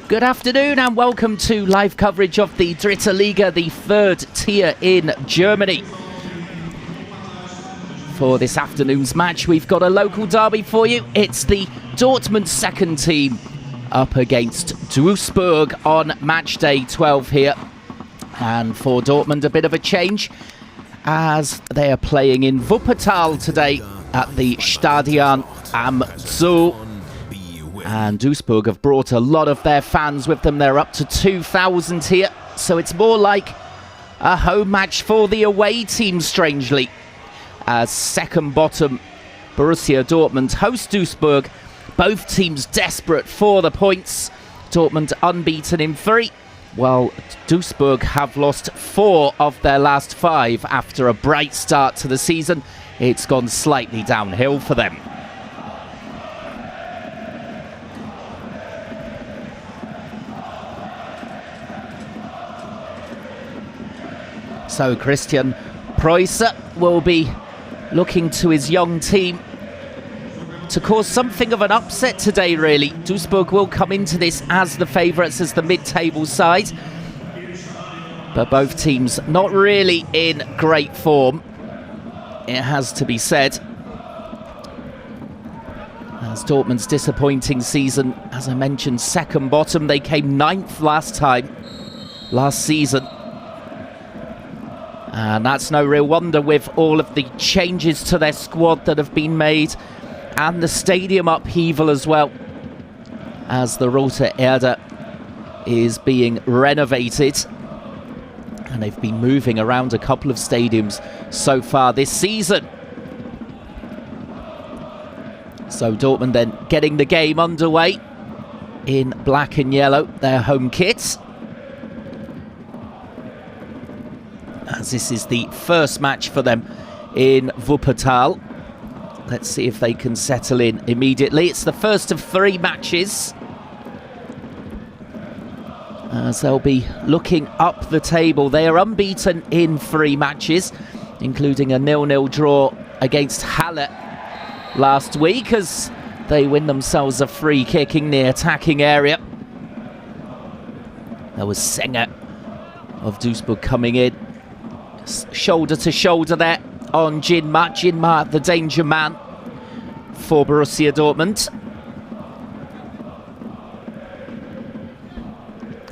Good afternoon and welcome to live coverage of the Dritte Liga, the third tier in Germany. For this afternoon's match, we've got a local derby for you. It's the Dortmund second team up against Duisburg on Matchday 12 here. And for Dortmund, a bit of a change as they are playing in Wuppertal today at the Stadion am Zoo. And Duisburg have brought a lot of their fans with them. They're up to 2,000 here. So it's more like a home match for the away team, strangely. As second bottom Borussia Dortmund host Duisburg. Both teams desperate for the points. Dortmund unbeaten in 3, while Duisburg have lost 4 of their last 5 after a bright start to the season. It's gone slightly downhill for them. So Christian Preußer will be looking to his young team to cause something of an upset today, really. Duisburg will come into this as the favourites, as the mid-table side. But both teams not really in great form, it has to be said. As Dortmund's disappointing season, as I mentioned, second bottom. They came 9th last season. And that's no real wonder with all of the changes to their squad that have been made and the stadium upheaval as well, as the Rote Erde is being renovated. And they've been moving around a couple of stadiums so far this season. So Dortmund then getting the game underway in black and yellow, their home kits. As this is the first match for them in Wuppertal. Let's see if they can settle in immediately. It's the first of 3 matches, as they'll be looking up the table. They are unbeaten in 3 matches, including a 0-0 draw against Halle last week, as they win themselves a free kick in the attacking area. There was Sänger of Duisburg coming in. Shoulder to shoulder there on Jinma. Jinma, the danger man for Borussia Dortmund.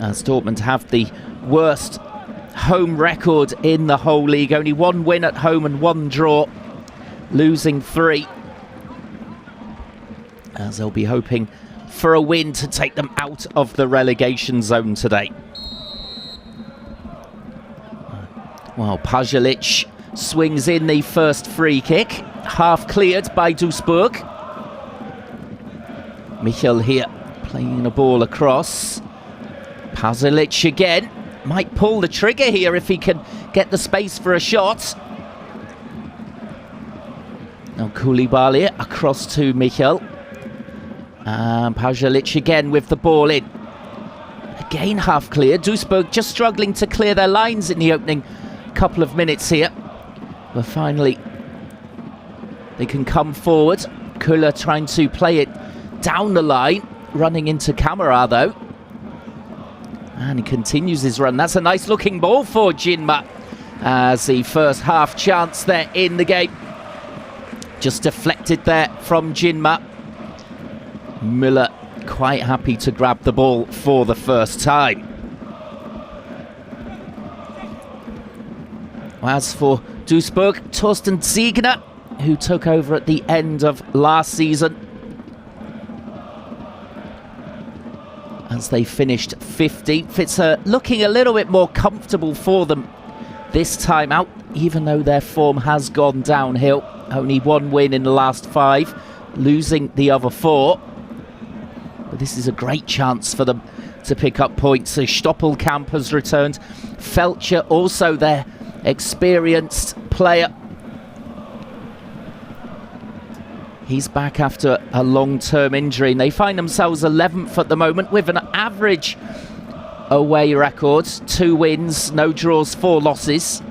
As Dortmund have the worst home record in the whole league. Only 1 win at home and 1 draw, losing 3. As they'll be hoping for a win to take them out of the relegation zone today. Well, Pajalic swings in the first free kick, half cleared by Duisburg. Michel here playing a ball across. Pajalic again, might pull the trigger here if he can get the space for a shot. Now Koulibaly across to Michel. And Pajalic again with the ball in. Again half cleared. Duisburg just struggling to clear their lines in the opening couple of minutes here, but finally they can come forward. Köhler trying to play it down the line, running into Kamara though, and he continues his run. That's a nice looking ball for Jinma, as the first half chance there in the game just deflected there from Jinma. Müller quite happy to grab the ball for the first time. As for Duisburg, Thorsten Ziegner, who took over at the end of last season, as they finished 15th. It's looking a little bit more comfortable for them this time out, even though their form has gone downhill. Only 1 win in the last 5, losing the other 4. But this is a great chance for them to pick up points. So Stoppelkamp has returned. Felcher also their experienced player. He's back after a long-term injury, and they find themselves 11th at the moment with an average away record. 2 wins, no draws, 4 losses.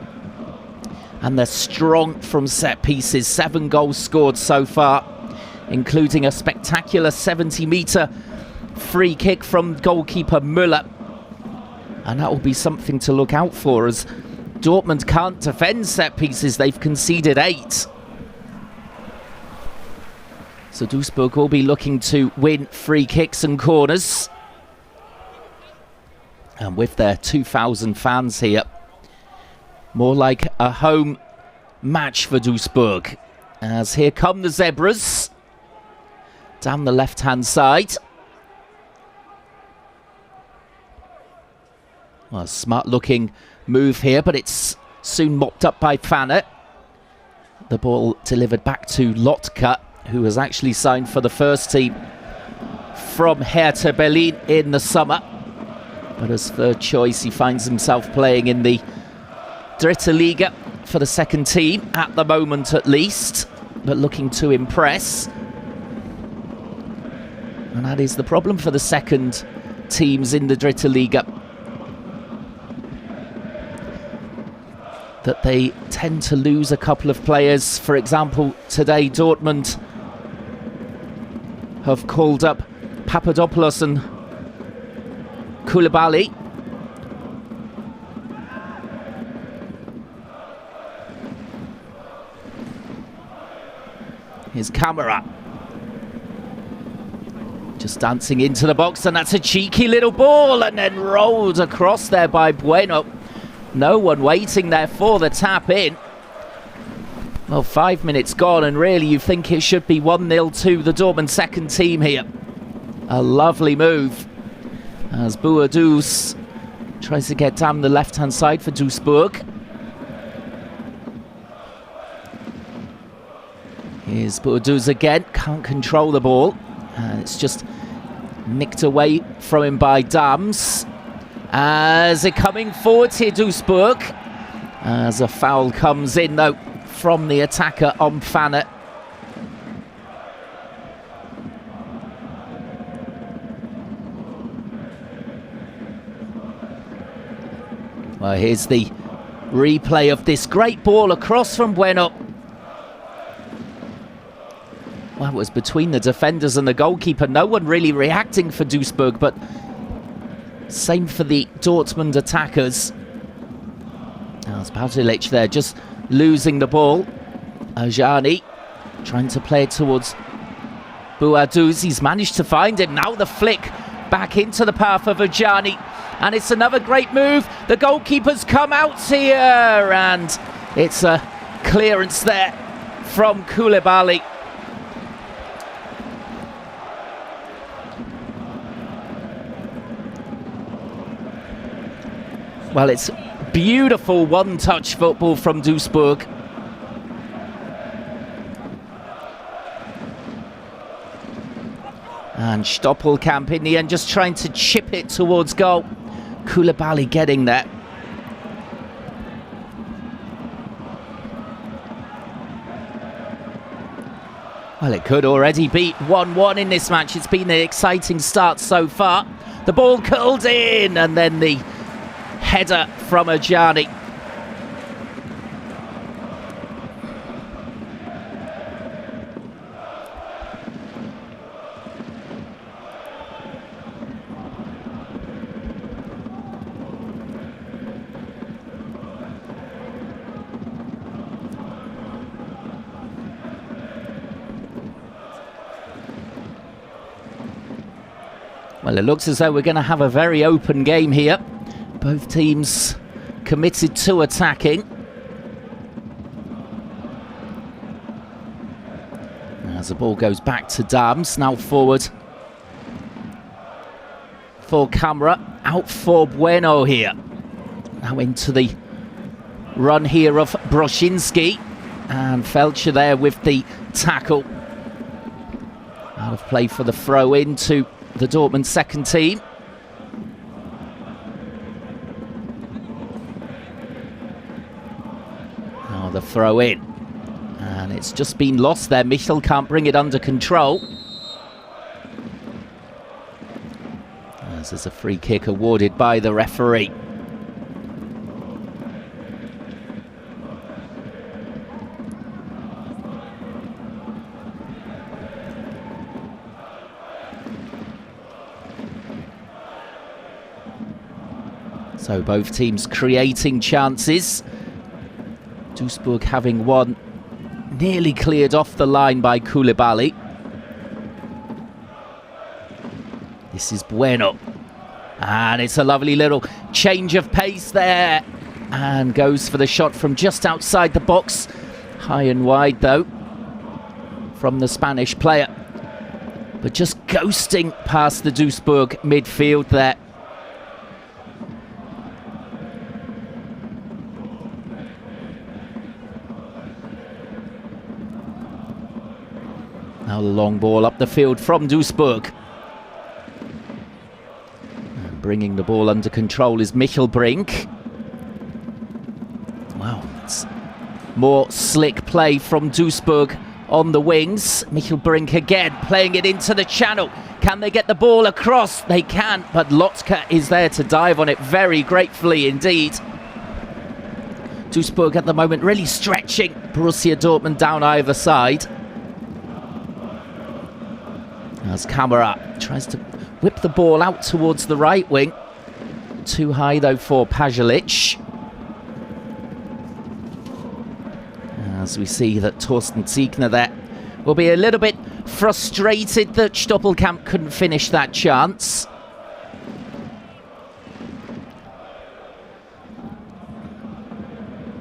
And they're strong from set pieces. 7 goals scored so far, including a spectacular 70-metre free kick from goalkeeper Müller. And that will be something to look out for, as Dortmund can't defend set pieces. They've conceded 8. So Duisburg will be looking to win free kicks and corners. And with their 2,000 fans here, more like a home match for Duisburg. As here come the Zebras down the left-hand side. Well, a smart-looking move here, but it's soon mopped up by Fanner. The ball delivered back to Lotka, who has actually signed for the first team from Hertha Berlin in the summer. But as third choice, he finds himself playing in the Dritte Liga for the second team, at the moment at least, but looking to impress. And that is the problem for the second teams in the Dritte Liga, that they tend to lose a couple of players. For example, today Dortmund have called up Papadopoulos and Koulibaly. Here's Camera. Just dancing into the box, and that's a cheeky little ball, and then rolled across there by Bueno. No one waiting there for the tap in. Well, 5 minutes gone, and really you think it should be 1-0 to the Dortmund second team here. A lovely move as Boadus tries to get down the left-hand side for Duisburg. Here's Boadus again, can't control the ball. It's just nicked away from him by Dams. As they're coming forward here, Duisburg. As a foul comes in, though, from the attacker on Fanner. Well, here's the replay of this great ball across from Bueno. Well, it was between the defenders and the goalkeeper. No one really reacting for Duisburg, but same for the Dortmund attackers. Now it's Bautilic there, just losing the ball. Ajani trying to play it towards Boadus. He's managed to find him. Now the flick back into the path of Ajani. And it's another great move. The goalkeeper's come out here, and it's a clearance there from Koulibaly. Well, it's beautiful one-touch football from Duisburg. And Stoppelkamp in the end just trying to chip it towards goal. Koulibaly getting there. Well, it could already be 1-1 in this match. It's been an exciting start so far. The ball curled in, and then the header from Ajani. Well, it looks as though we're going to have a very open game here. Both teams committed to attacking. As the ball goes back to Dams, now forward for Camera, out for Bueno here. Now into the run here of Broszinski, and Felcher there with the tackle. Out of play for the throw in to the Dortmund second team. throw in. And it's just been lost there. Michel can't bring it under control. As there's a free kick awarded by the referee. So both teams creating chances. Duisburg having one nearly cleared off the line by Koulibaly. This is Bueno. And it's a lovely little change of pace there. And goes for the shot from just outside the box. High and wide though from the Spanish player. But just ghosting past the Duisburg midfield there. Now the long ball up the field from Duisburg. And bringing the ball under control is Michel Brink. Wow, it's more slick play from Duisburg on the wings. Michel Brink again, playing it into the channel. Can they get the ball across? They can, but Lotka is there to dive on it very gratefully indeed. Duisburg at the moment really stretching Borussia Dortmund down either side. As Kamara tries to whip the ball out towards the right wing. Too high though for Pajalic. As we see that Torsten Ziegner there will be a little bit frustrated that Stoppelkamp couldn't finish that chance.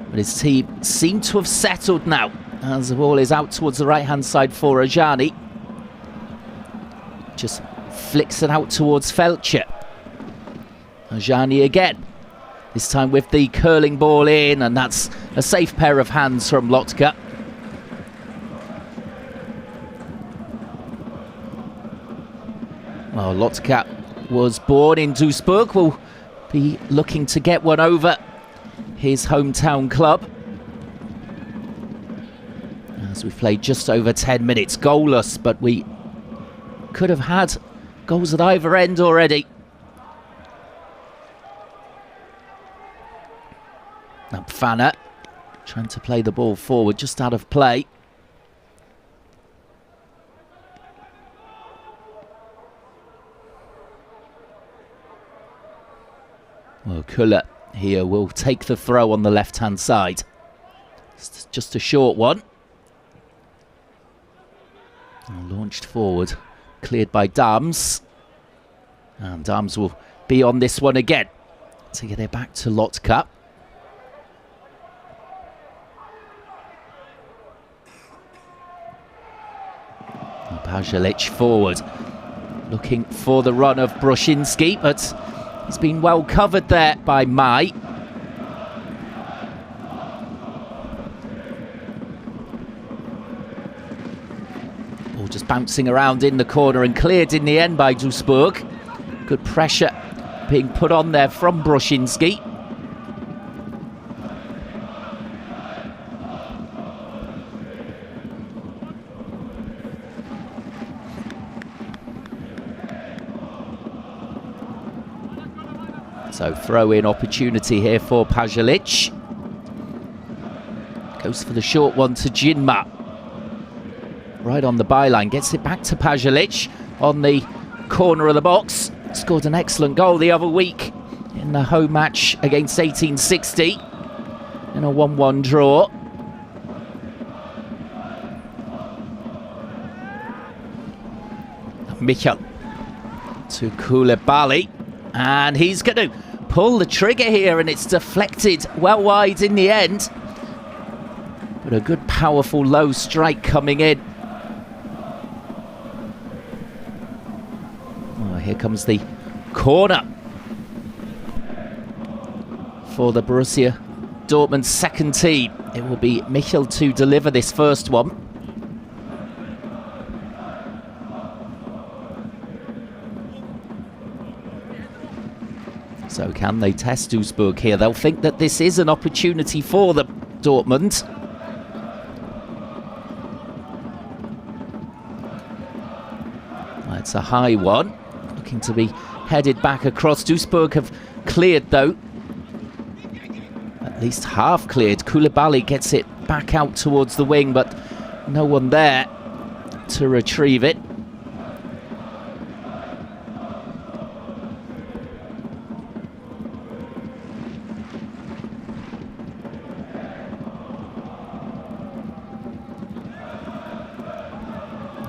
But his team seem to have settled now as the ball is out towards the right hand side for Ajani. Just flicks it out towards Felcher. Ajani again. This time with the curling ball in, and that's a safe pair of hands from Lotka. Well, Lotka was born in Duisburg. Will be looking to get one over his hometown club. As we've played just over 10 minutes, goalless, but we could have had goals at either end already. Now Fanner trying to play the ball forward, just out of play. Well, Kuller here will take the throw on the left-hand side. It's just a short one. Launched forward. Cleared by Dams. And Dams will be on this one again to get it back to Lotka. Pajalic forward. Looking for the run of Brushinski, but he's been well covered there by Mai. Just bouncing around in the corner and cleared in the end by Duisburg. Good pressure being put on there from Brushinski. So throw-in opportunity here for Pajalic. Goes for the short one to Jinma. Right on the byline, gets it back to Pajalic on the corner of the box. Scored an excellent goal the other week in the home match against 1860 in a 1-1 draw. Michel to Koulibaly, and he's going to pull the trigger here, and it's deflected well wide in the end. But a good powerful low strike coming in. Here comes the corner for the Borussia Dortmund second team. It will be Michel to deliver this first one. So can they test Duisburg here? They'll think that this is an opportunity for them, Dortmund. It's a high one, looking to be headed back across. Duisburg have cleared though. At least half cleared. Koulibaly gets it back out towards the wing, but no one there to retrieve it.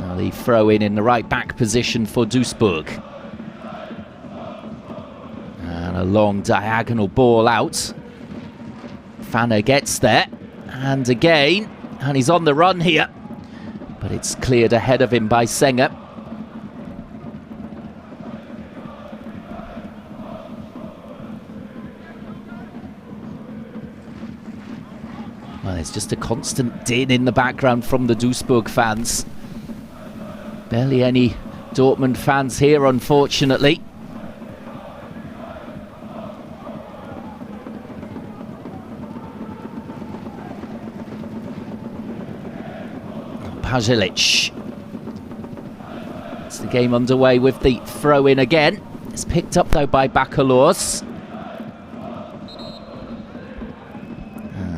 Now the throw in the right back position for Duisburg. And a long diagonal ball out. Fanner gets there, and again, and he's on the run here, but it's cleared ahead of him by Senger. Well, there's just a constant din in the background from the Duisburg fans. Barely any Dortmund fans here, unfortunately. Pazilic. It's the game underway with the throw-in again. It's picked up though by Bacalors.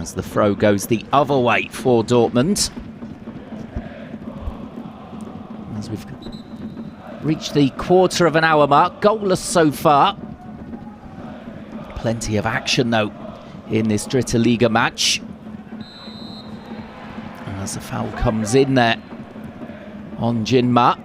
As the throw goes the other way for Dortmund. As we've reached the quarter of an hour mark, goalless so far. Plenty of action though in this Dritte Liga match. As the foul comes in there on Jinma.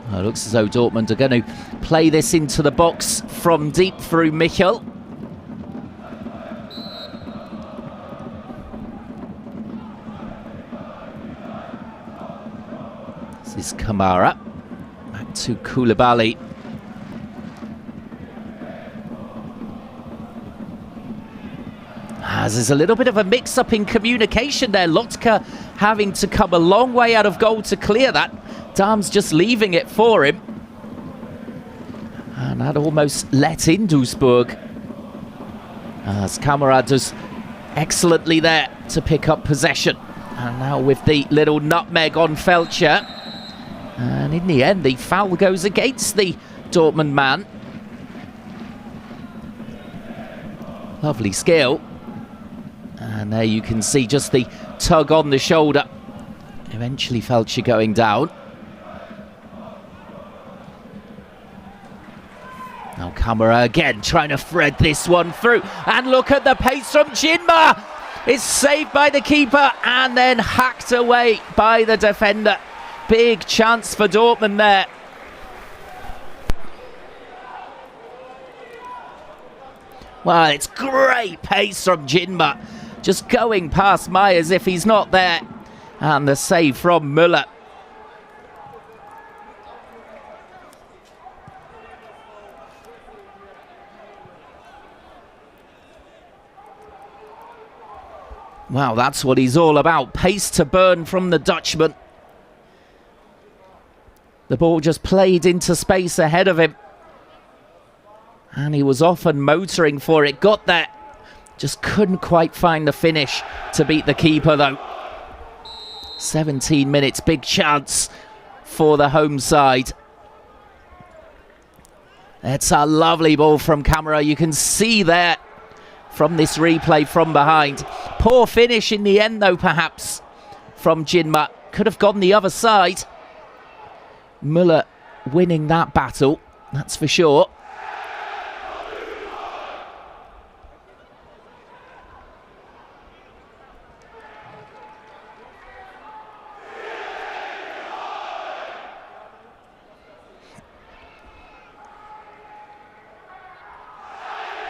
Well, it looks as though Dortmund are going to play this into the box from deep through Michel. This is Kamara. To Koulibaly. As there's a little bit of a mix-up in communication there. Lotka having to come a long way out of goal to clear that. Dahm's just leaving it for him. And that almost let in Duisburg. As Kamara does excellently there to pick up possession. And now with the little nutmeg on Felcher. And in the end, the foul goes against the Dortmund man. Lovely skill. And there you can see just the tug on the shoulder. Eventually Felcher going down. Now Kamara again trying to thread this one through. And look at the pace from Jinma. It's saved by the keeper and then hacked away by the defender. Big chance for Dortmund there. Well, it's great pace from Jinma. Just going past Myers if he's not there. And the save from Müller. Wow, that's what he's all about. Pace to burn from the Dutchman. The ball just played into space ahead of him. And he was often motoring for it. Got there. Just couldn't quite find the finish to beat the keeper, though. 17 minutes. Big chance for the home side. It's a lovely ball from Kamara. You can see there from this replay from behind. Poor finish in the end, though, perhaps, from Jinma. Could have gone the other side. Müller winning that battle, that's for sure.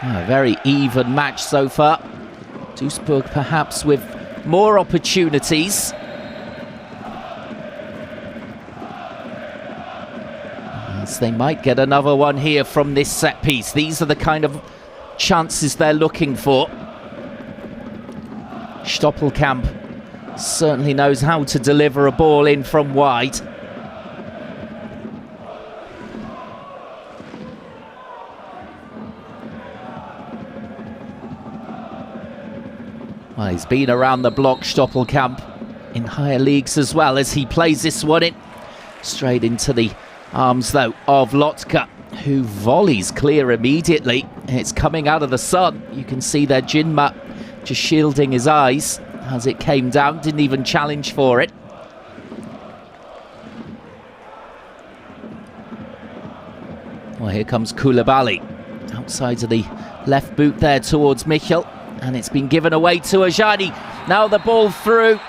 A very even match so far. Duisburg perhaps with more opportunities. As they might get another one here from this set piece. These are the kind of chances they're looking for. Stoppelkamp certainly knows how to deliver a ball in from wide. Well, he's been around the block, Stoppelkamp, in higher leagues as well, as he plays this one in. Straight into the arms, though, of Lotka, who volleys clear immediately. It's coming out of the sun. You can see there Jinma just shielding his eyes as it came down. Didn't even challenge for it. Well, here comes Koulibaly. Outside of the left boot there towards Michel. And it's been given away to Ajani. Now the ball through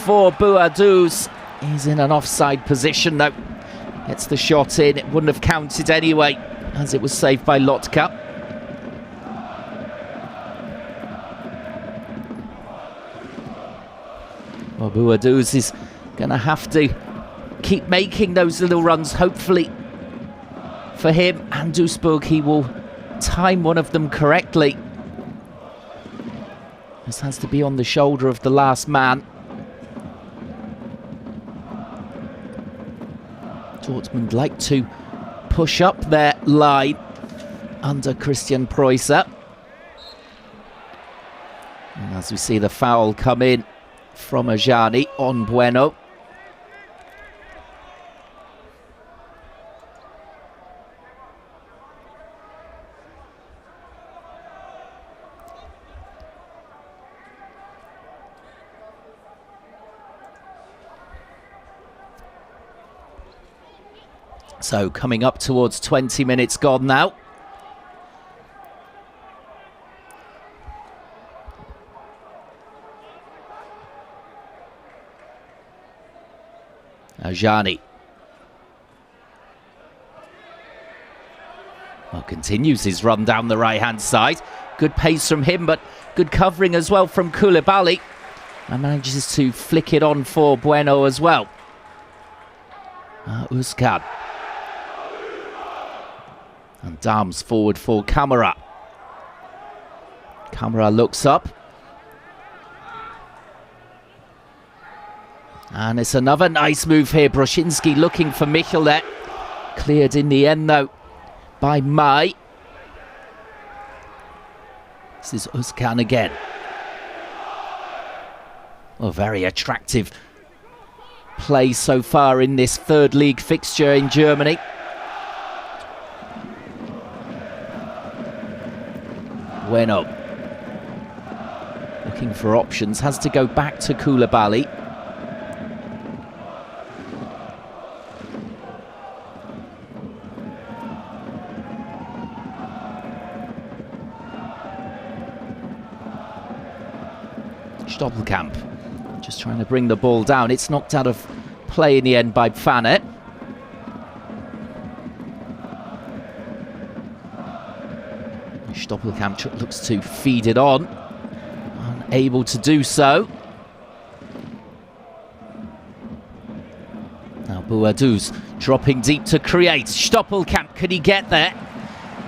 for Bouadouz. He's in an offside position, though. Gets the shot in. It wouldn't have counted anyway, as it was saved by Lotka. Well, Bouadouz is going to have to keep making those little runs, hopefully, for him. And Duisburg, he will time one of them correctly. This has to be on the shoulder of the last man. Dortmund like to push up their line under Christian Preußer. And as we see the foul come in from Ajani on Bueno. So coming up towards 20 minutes gone now. Ajani. Well, continues his run down the right-hand side. Good pace from him, but good covering as well from Koulibaly. And manages to flick it on for Bueno as well. Özkan. And Dams forward for Kamara. Kamara looks up. And it's another nice move here. Broszinski looking for Michel there. Cleared in the end, though, by Mai. This is Özkan again. Well, very attractive play so far in this third league fixture in Germany. Bueno. Looking for options. Has to go back to Koulibaly. Stoppelkamp just trying to bring the ball down. It's knocked out of play in the end by Pfanne. Stoppelkamp looks to feed it on. Unable to do so. Now Bouadouz dropping deep to create. Stoppelkamp, could he get there?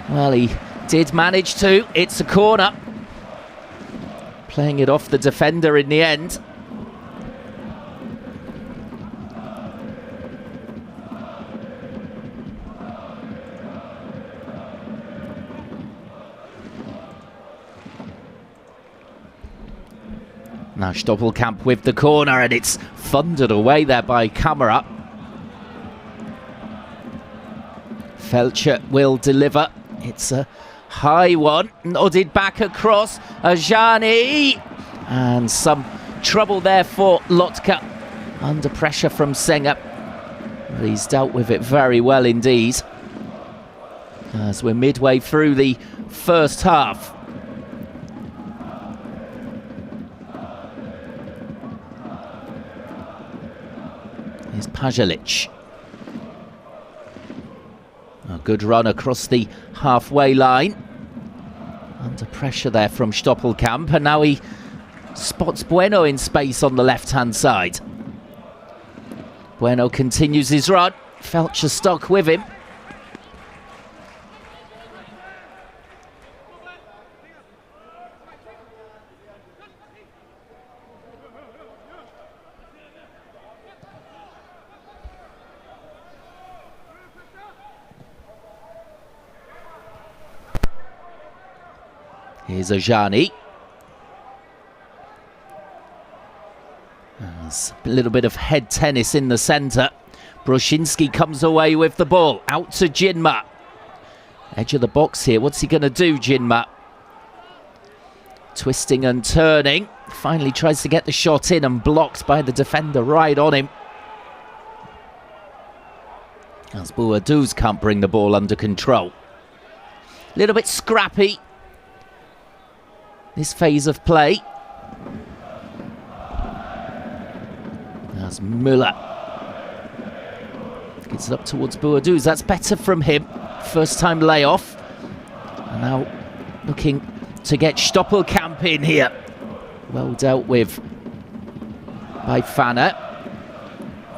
Well, he did manage to. It's a corner. Playing it off the defender in the end. Now Stoppelkamp with the corner, and it's thundered away there by Kamara. Felcher will deliver. It's a high one, nodded back across. Ajani, and some trouble there for Lotka. Under pressure from Senger. Well, he's dealt with it very well indeed. As we're midway through the first half. Here's Pajalic. A good run across the halfway line. Under pressure there from Stoppelkamp, and now he spots Bueno in space on the left-hand side. Bueno continues his run. Felcher stuck with him. Here's Ajani. There's a little bit of head tennis in the centre. Brushinski comes away with the ball. Out to Jinma. Edge of the box here. What's he going to do, Jinma? Twisting and turning. Finally tries to get the shot in and blocked by the defender right on him. As Boaduz can't bring the ball under control. A little bit scrappy, this phase of play. As Müller gets it up towards Boaduz. That's better from him. First time layoff. And now looking to get Stoppelkamp in here. Well dealt with by Fanner.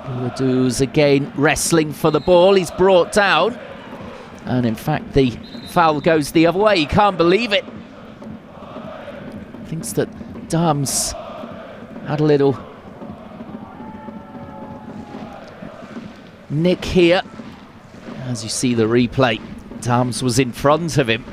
Boaduz again wrestling for the ball. He's brought down. And in fact, the foul goes the other way. He can't believe it. Thinks that Dams had a little nick here. As you see the replay, Dams was in front of him.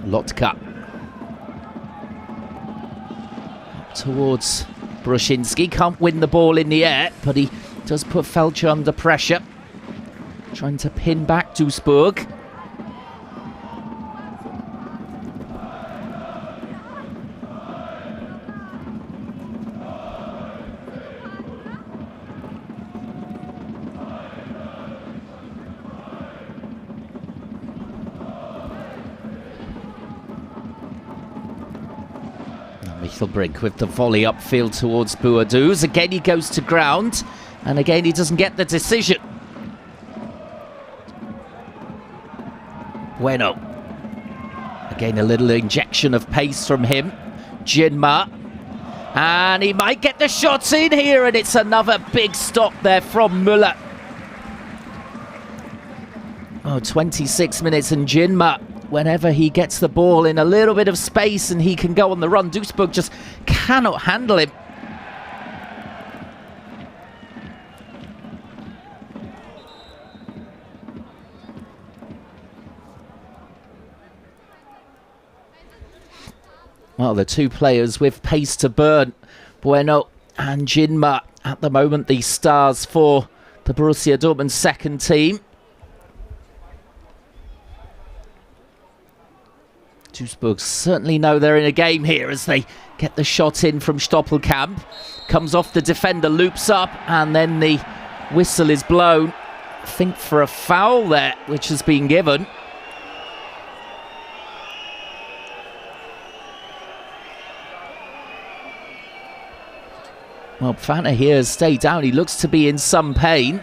Lotka up towards Brushinski. Can't win the ball in the air, but he does put Felcher under pressure. Trying to pin back Duisburg. Michelbrink with the volley upfield towards Boaduz. Again he goes to ground, and again he doesn't get the decision. Bueno. Again a little injection of pace from him. Jinma. And he might get the shots in here, and it's another big stop there from Müller. 26 minutes, and Jinma, whenever he gets the ball in a little bit of space and he can go on the run, Duisburg just cannot handle him. Well, the two players with pace to burn, Bueno and Jinma, at the moment the stars for the Borussia Dortmund second team. Duisburg certainly know they're in a game here as they get the shot in from Stoppelkamp. Comes off the defender, loops up, and then the whistle is blown. I think for a foul there, which has been given. Well, Fanner here has stayed down. He looks to be in some pain.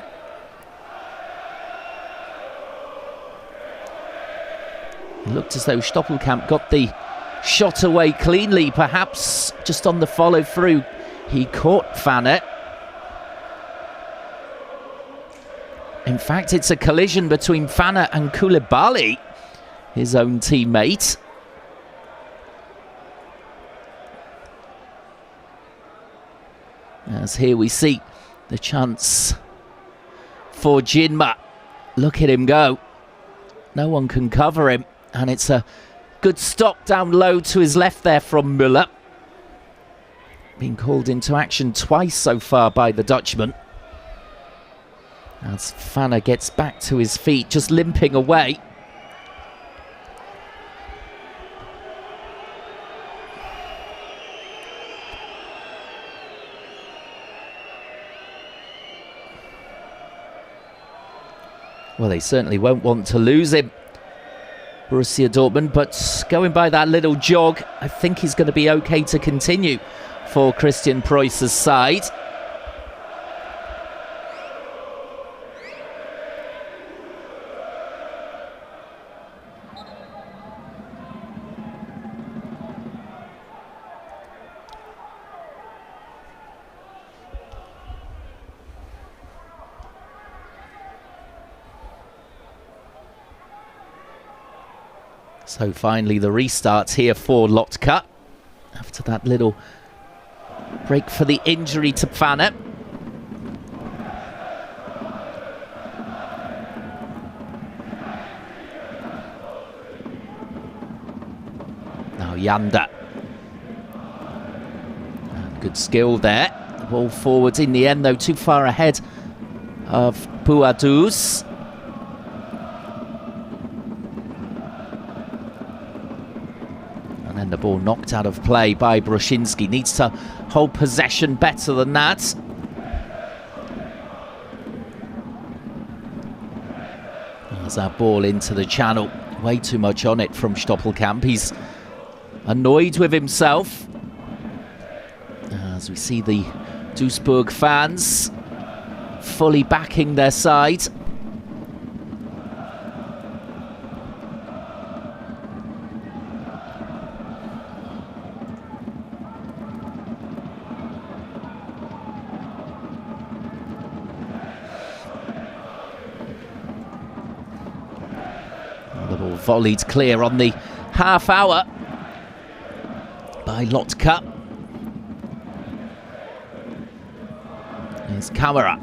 It looked as though Stoppelkamp got the shot away cleanly, perhaps just on the follow-through. He caught Fanner. In fact, it's a collision between Fanner and Koulibaly, his own teammate. As here we see the chance for Jinma. Look at him go. No one can cover him. And it's a good stop down low to his left there from Müller. Been called into action twice so far by the Dutchman. As Fanner gets back to his feet, just limping away. Well, they certainly won't want to lose him, Borussia Dortmund, but going by that little jog, I think he's going to be okay to continue for Christian Preusser's side. So finally the restart here for Lotka. after that little break for the injury to Pfanner. Now Yanda. Good skill there. The ball forwards in the end, though, too far ahead of Boadus. And then the ball knocked out of play by Bruszinski. Needs to hold possession better than that. There's that ball into the channel. Way too much on it from Stoppelkamp. He's annoyed with himself. As we see the Duisburg fans fully backing their side. The ball volleyed clear on the half hour by Lotka. Here's Kamara.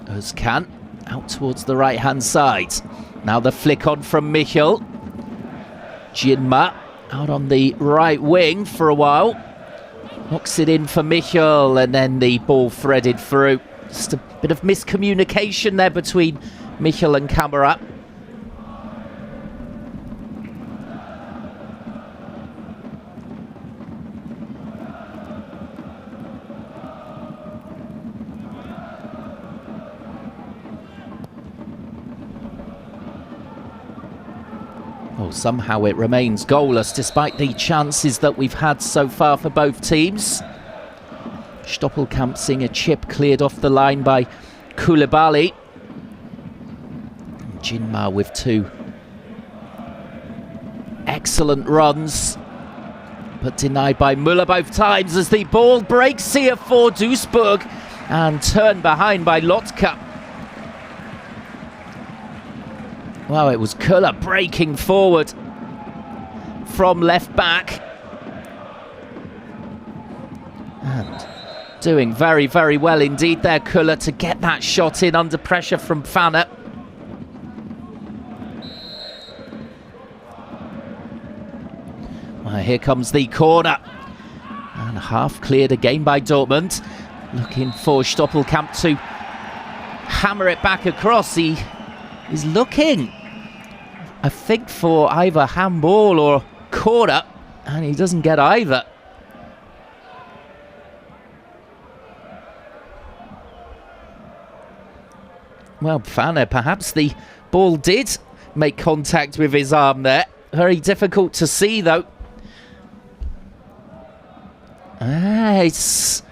Özkan out towards the right-hand side. Now the flick on from Michel. Jinma out on the right wing for a while. Knocks it in for Michel, and then the ball threaded through. Just a bit of miscommunication there between Michel and Kamara. Oh, somehow it remains goalless despite the chances that we've had so far for both teams. Stoppelkamp seeing a chip cleared off the line by Koulibaly. Jinma with two excellent runs, but denied by Müller both times as the ball breaks here for Duisburg and turned behind by Lotka. Well, it was Köhler breaking forward from left back and doing very, very well indeed there, Köhler, to get that shot in under pressure from Pfanner. Well, here comes the corner, and half cleared again by Dortmund, looking for Stoppelkamp to hammer it back across. He is looking, I think, for either handball or corner, and he doesn't get either. Well, Pfanner, perhaps the ball did make contact with his arm there. Very difficult to see, though. It's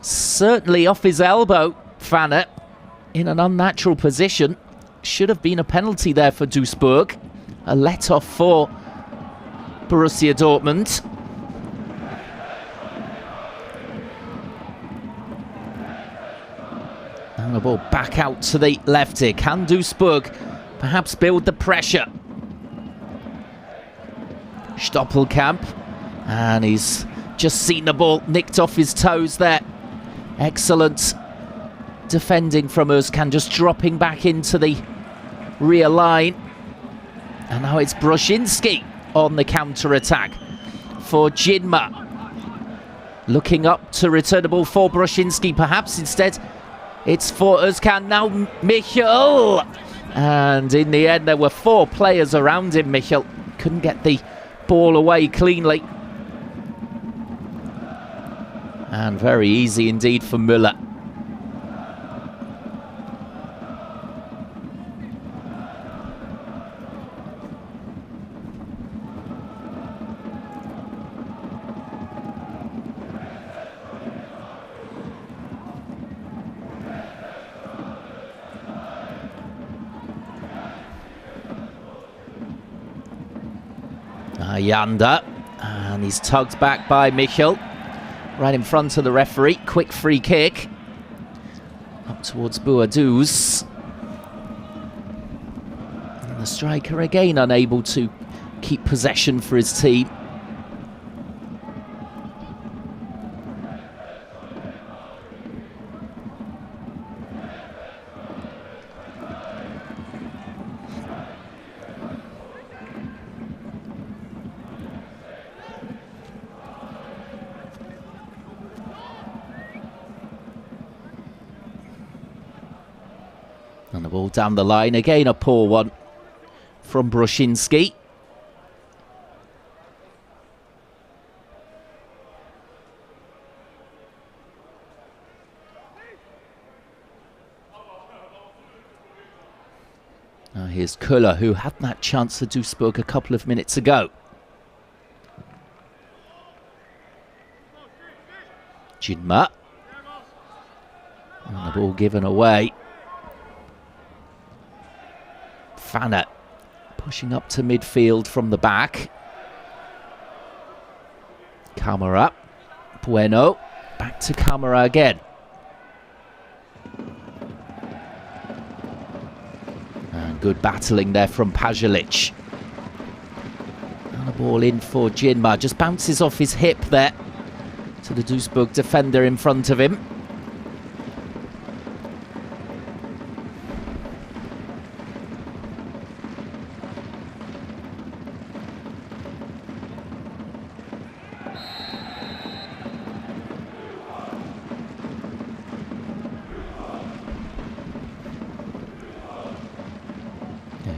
certainly off his elbow, Pfanner, in an unnatural position. Should have been a penalty there for Duisburg. A let-off for Borussia Dortmund. And the ball back out to the left here. Can Duisburg perhaps build the pressure? Stoppelkamp. And he's just seen the ball nicked off his toes there. Excellent defending from Özkan, just dropping back into the rear line. And now it's Bruszinski on the counter-attack for Jinma. Looking up to return the ball for Bruszinski, perhaps. Instead, it's for Özkan. Now Michel. And in the end, there were four players around him. Michel couldn't get the ball away cleanly. And very easy indeed for Müller. Yanda, and he's tugged back by Michel, right in front of the referee. Quick free kick. Up towards Boadus. And the striker again unable to keep possession for his team. And the ball down the line, again a poor one from Brushinski. Now here's Köhler, who had that chance for Duisburg a couple of minutes ago. Jinma. And the ball given away. Fanner pushing up to midfield from the back. Camara. Bueno. Back to Camara again. And good battling there from Pajalic. And the ball in for Jinma. Just bounces off his hip there to the Duisburg defender in front of him.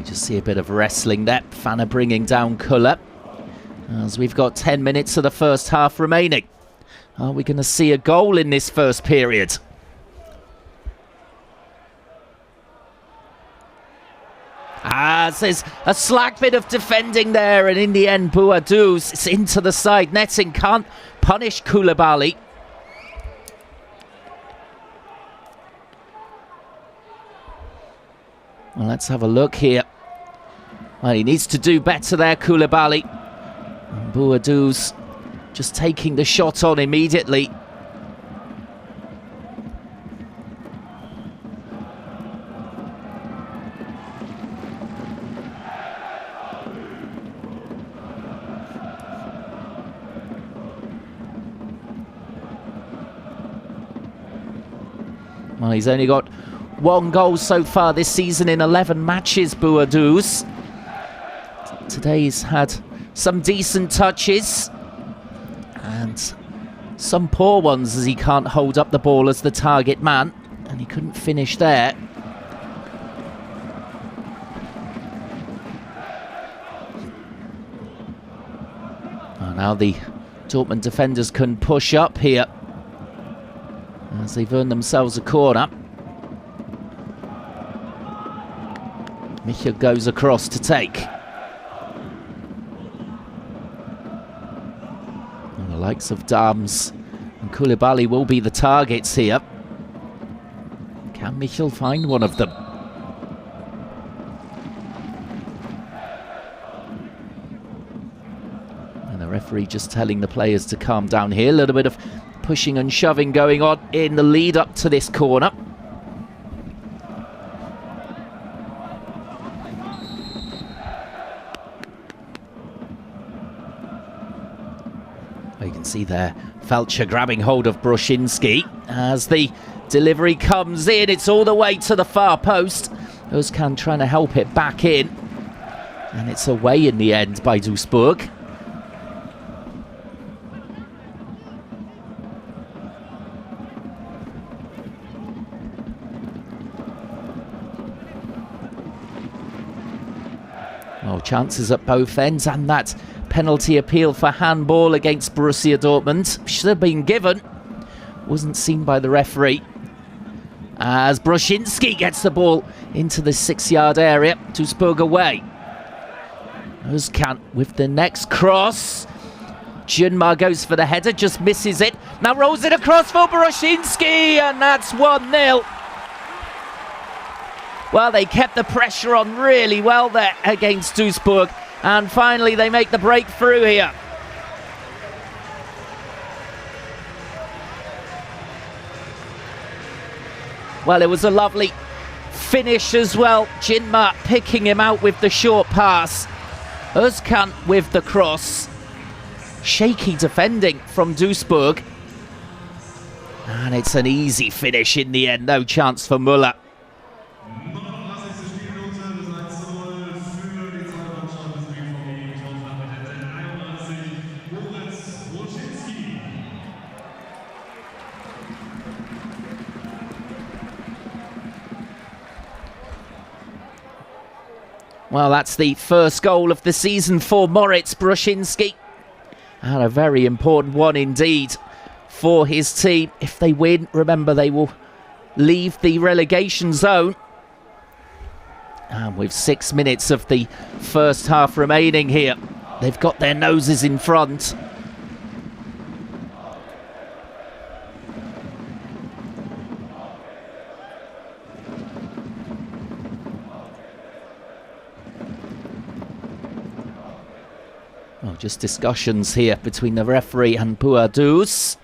Just see a bit of wrestling there. Fanner bringing down Köhler. As we've got 10 minutes of the first half remaining. Are we going to see a goal in this first period? There's a slack bit of defending there, and in the end, Boadus, it's into the side netting, can't punish Koulibaly. Well, let's have a look here. Well, he needs to do better there, Koulibaly. Boadus just taking the shot on immediately. Well, he's only got one goal so far this season in 11 matches, Boadus. Today he's had some decent touches and some poor ones as he can't hold up the ball as the target man, and he couldn't finish there. Oh, now the Dortmund defenders can push up here as they've earned themselves a corner. Micha goes across to take. And the likes of Dams and Koulibaly will be the targets here. Can Michel find one of them? And the referee just telling the players to calm down here. A little bit of pushing and shoving going on in the lead up to this corner. You can see there Felcher grabbing hold of Brushinski as the delivery comes in. It's all the way to the far post. Özcan trying to help it back in, and it's away in the end by Duisburg. Well, chances at both ends, and that penalty appeal for handball against Borussia Dortmund should have been given. Wasn't seen by the referee. As Brushinski gets the ball into the 6-yard area. Duisburg away. Özcan with the next cross. Jinma goes for the header, just misses it. Now rolls it across for Brushinski, and that's 1-0. Well, they kept the pressure on really well there against Duisburg. And finally, they make the breakthrough here. Well, it was a lovely finish as well. Jinma picking him out with the short pass. Özkan with the cross. Shaky defending from Duisburg. And it's an easy finish in the end. No chance for Müller. Well, that's the first goal of the season for Moritz Brusinski. And a very important one indeed for his team. If they win, remember, they will leave the relegation zone. And with 6 minutes of the first half remaining here, they've got their noses in front. Well, just discussions here between the referee and Boadus.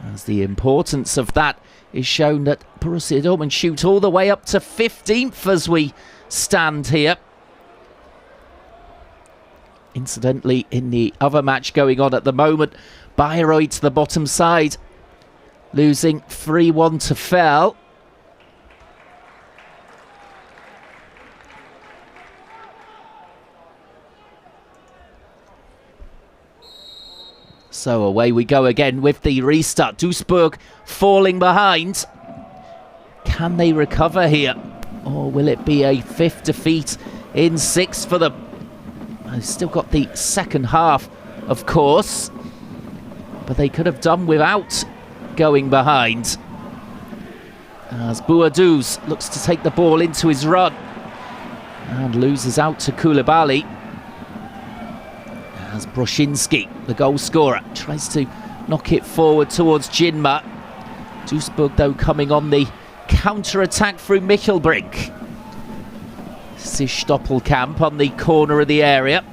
As the importance of that is shown, that Borussia Dortmund shoot all the way up to 15th as we stand here. Incidentally, in the other match going on at the moment, Bayreuth, the bottom side, losing 3-1 to Fell. So away we go again with the restart. Duisburg falling behind. Can they recover here? Or will it be a 5th defeat in 6 for them? They've still got the second half, of course. But they could have done without going behind. As Boadus looks to take the ball into his run. And loses out to Koulibaly. As Brusinski, the goal scorer, tries to knock it forward towards Jinma. Duisburg, though, coming on the counter-attack through Michelbrink. This is Stoppelkamp on the corner of the area.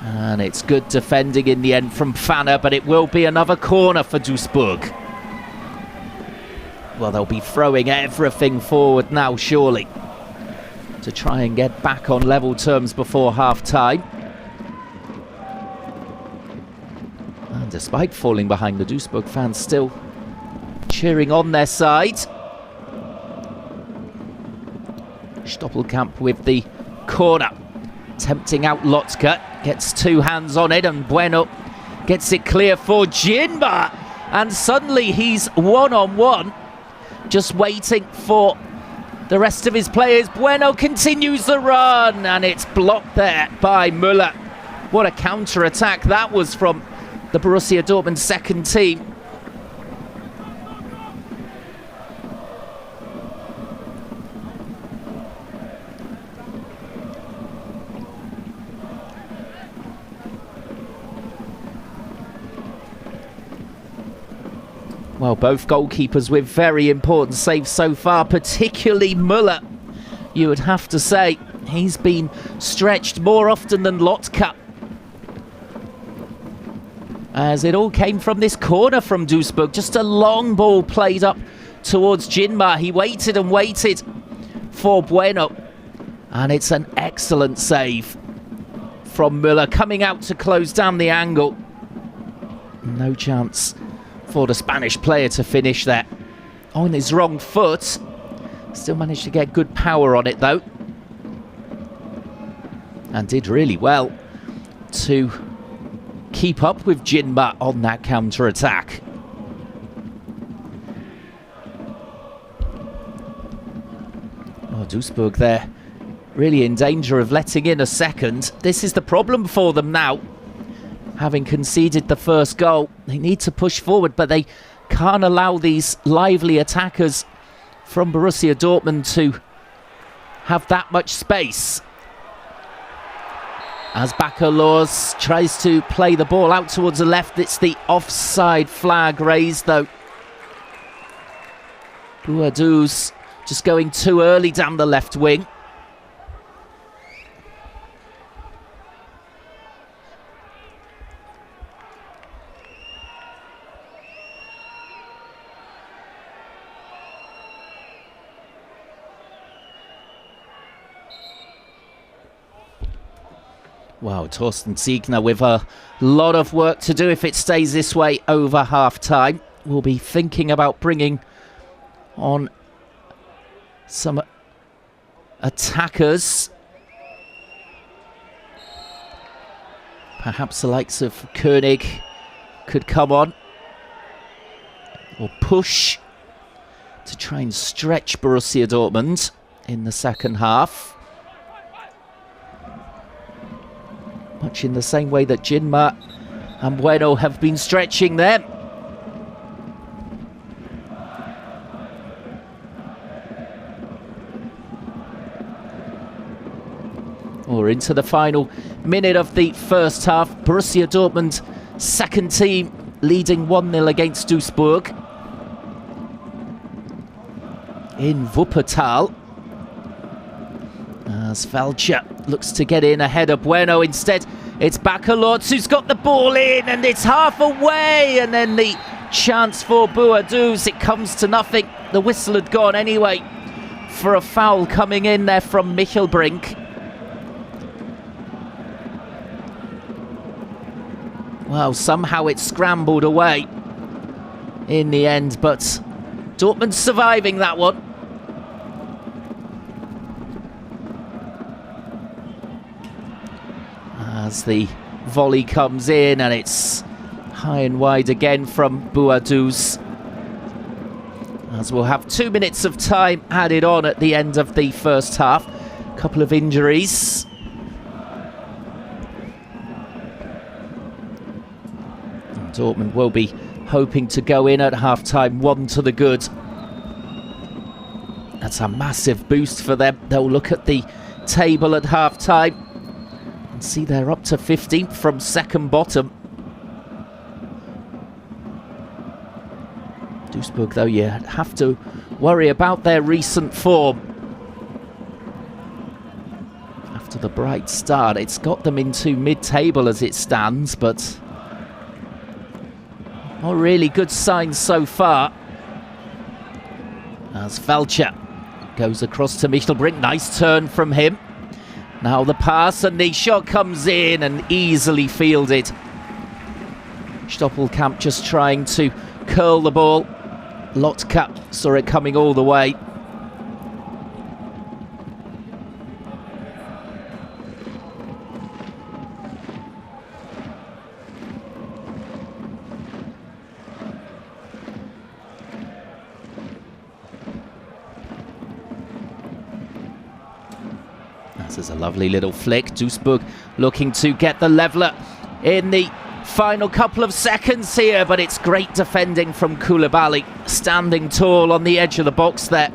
And it's good defending in the end from Pfanner, but it will be another corner for Duisburg. Well, they'll be throwing everything forward now, surely, to try and get back on level terms before half-time. And despite falling behind, the Duisburg fans still cheering on their side. Stoppelkamp with the corner, tempting out Lotka, gets 2 hands on it, and Bueno gets it clear for Jinma, and suddenly he's one-on-one, just waiting for the rest of his players. Bueno continues the run, and it's blocked there by Müller. What a counter-attack that was from the Borussia Dortmund second team. Well, both goalkeepers with very important saves so far, particularly Müller, you would have to say. He's been stretched more often than Lotka. As it all came from this corner from Duisburg. Just a long ball played up towards Jinma. He waited and waited for Bueno. And it's an excellent save from Müller, coming out to close down the angle. No chance for the Spanish player to finish there. On his wrong foot. Still managed to get good power on it, though. And did really well to keep up with Jinma on that counter-attack. Oh, Duisburg there really in danger of letting in a second. This is the problem for them now. Having conceded the first goal, they need to push forward, but they can't allow these lively attackers from Borussia Dortmund to have that much space. As Bakalors tries to play the ball out towards the left, it's the offside flag raised, though. Boadus just going too early down the left wing. Wow, Thorsten Ziegner with a lot of work to do if it stays this way over half-time. We'll be thinking about bringing on some attackers. Perhaps the likes of Koenig could come on. Or push to try and stretch Borussia Dortmund in the second half. Much in the same way that Jinma and Bueno have been stretching them. Or into the final minute of the first half. Borussia Dortmund, second team, leading 1-0 against Duisburg in Wuppertal. As Valcha looks to get in ahead of Bueno. Instead, it's Bakalotz who's got the ball in, and it's half away. And then the chance for Boaduz, it comes to nothing. The whistle had gone anyway for a foul coming in there from Michelbrink. Well, somehow it scrambled away in the end, but Dortmund surviving that one. As the volley comes in, and it's high and wide again from Boaduz. As we'll have 2 minutes of time added on at the end of the first half. A couple of injuries. And Dortmund will be hoping to go in at half-time 1-good. That's a massive boost for them. They'll look at the table at half-time. See, they're up to 15th from second bottom. Duisburg, though, you have to worry about their recent form. After the bright start, it's got them into mid-table as it stands, but not really good signs so far. As Valcha goes across to Michelbrink, nice turn from him. Now the pass, and the shot comes in and easily fielded. Stoppelkamp just trying to curl the ball. Lotka saw it coming all the way. This is a lovely little flick. Duisburg looking to get the leveller in the final couple of seconds here, but it's great defending from Koulibaly, standing tall on the edge of the box there.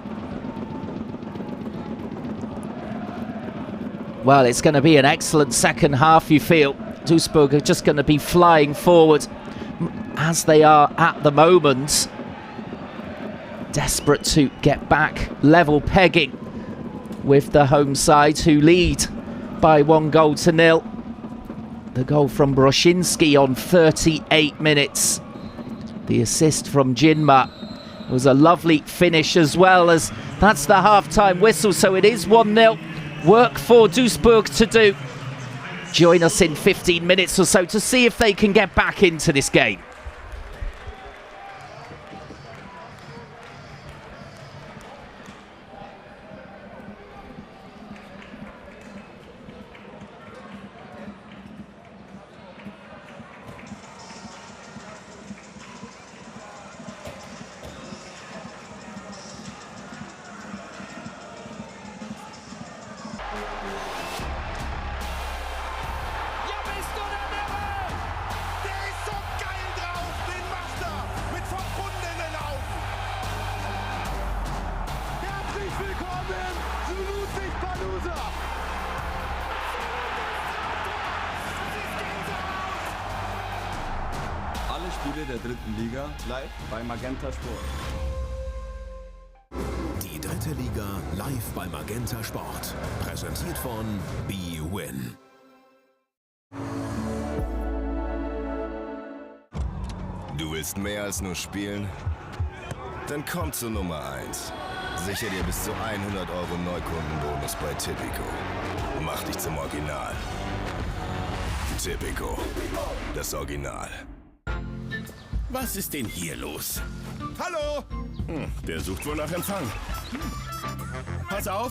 Well, it's going to be an excellent second half, you feel. Duisburg are just going to be flying forward, as they are at the moment. Desperate to get back, level pegging with the home side, who lead by 1-0. The goal from Broszinski on 38 minutes. The assist from Jinma was a lovely finish, as well as that's the half-time whistle, so it is 1-0. Work for Duisburg to do. Join us in 15 minutes or so to see if they can get back into this game. Spiele der dritten Liga live bei Magenta Sport. Die dritte Liga live bei Magenta Sport. Präsentiert von bwin. Du willst mehr als nur spielen? Dann komm zu Nummer 1. Sicher dir bis zu 100 € Neukundenbonus bei Tipico. Mach dich zum Original. Tipico. Das Original. Was ist denn hier los? Hallo! Der sucht wohl nach Empfang. Pass auf!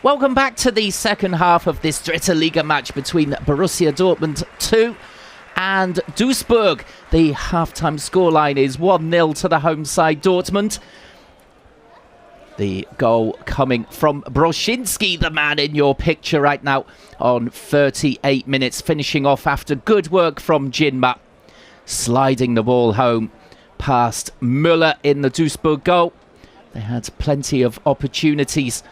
Welcome back to the second half of this Dritte Liga match between Borussia Dortmund 2 and Duisburg. The half-time scoreline is 1-0 to the home side Dortmund. The goal coming from Broschinski, the man in your picture right now, on 38 minutes, finishing off after good work from Jinma, sliding the ball home past Müller in the Duisburg goal. They had plenty of opportunities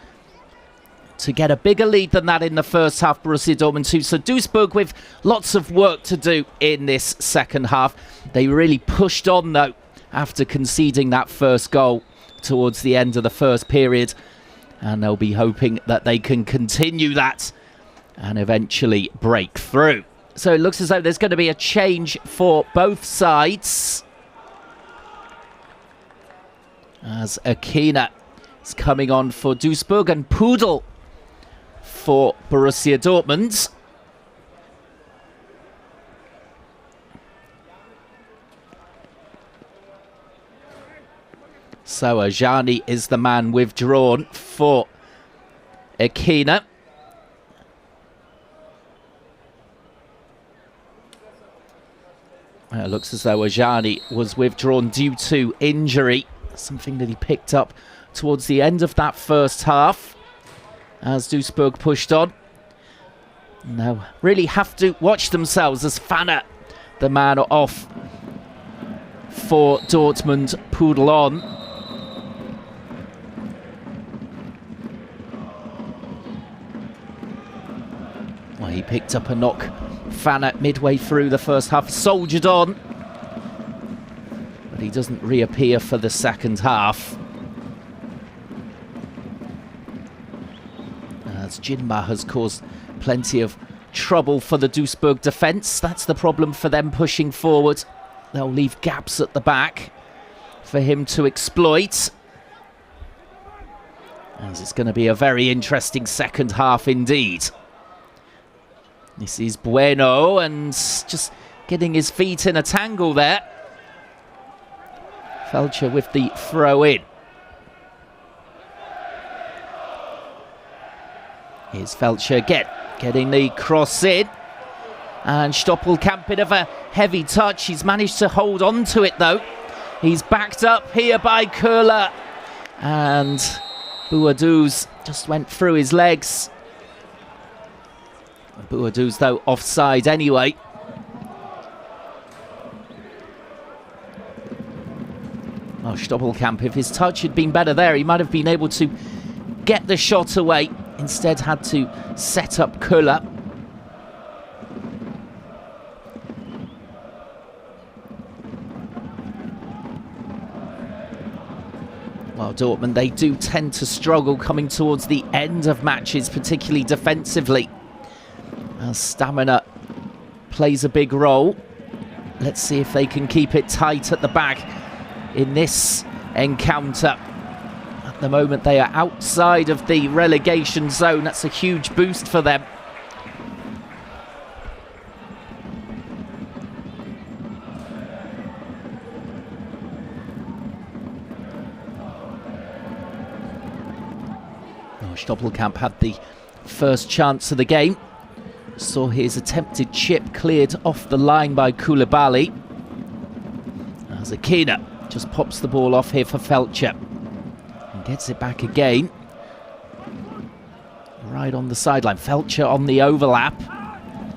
to get a bigger lead than that in the first half, Borussia Dortmund 2. So Duisburg with lots of work to do in this second half. They really pushed on, though, after conceding that first goal towards the end of the first period. And they'll be hoping that they can continue that and eventually break through. So it looks as though there's going to be a change for both sides, as Akina is coming on for Duisburg and Pudel for Borussia Dortmund. So Ajani is the man withdrawn for Akina. It looks as though Ajani was withdrawn due to injury, something that he picked up towards the end of that first half as Duisburg pushed on. Now really have to watch themselves as Fanner, the man off for Dortmund, Pudel on. Well, he picked up a knock, Fanner, midway through the first half, soldiered on, but he doesn't reappear for the second half. As Jinma has caused plenty of trouble for the Duisburg defence. That's the problem for them pushing forward. They'll leave gaps at the back for him to exploit. As it's going to be a very interesting second half indeed. This is Bueno, and just getting his feet in a tangle there. Felcher with the throw in. Here's Felcher again, getting the cross in. And Stoppelkamp, bit of a heavy touch. He's managed to hold on to it, though. He's backed up here by Köhler. And Boadou's just went through his legs. Boadou's, though, offside anyway. Oh, Stoppelkamp, if his touch had been better there, he might have been able to get the shot away. Instead had to set up Köhler. Well, Dortmund, they do tend to struggle coming towards the end of matches, particularly defensively, as stamina plays a big role. Let's see if they can keep it tight at the back in this encounter. At the moment, they are outside of the relegation zone. That's a huge boost for them. Oh, Stoppelkamp had the first chance of the game. Saw his attempted chip cleared off the line by Koulibaly. As Akina just pops the ball off here for Felcher. Gets it back again. Right on the sideline. Felcher on the overlap.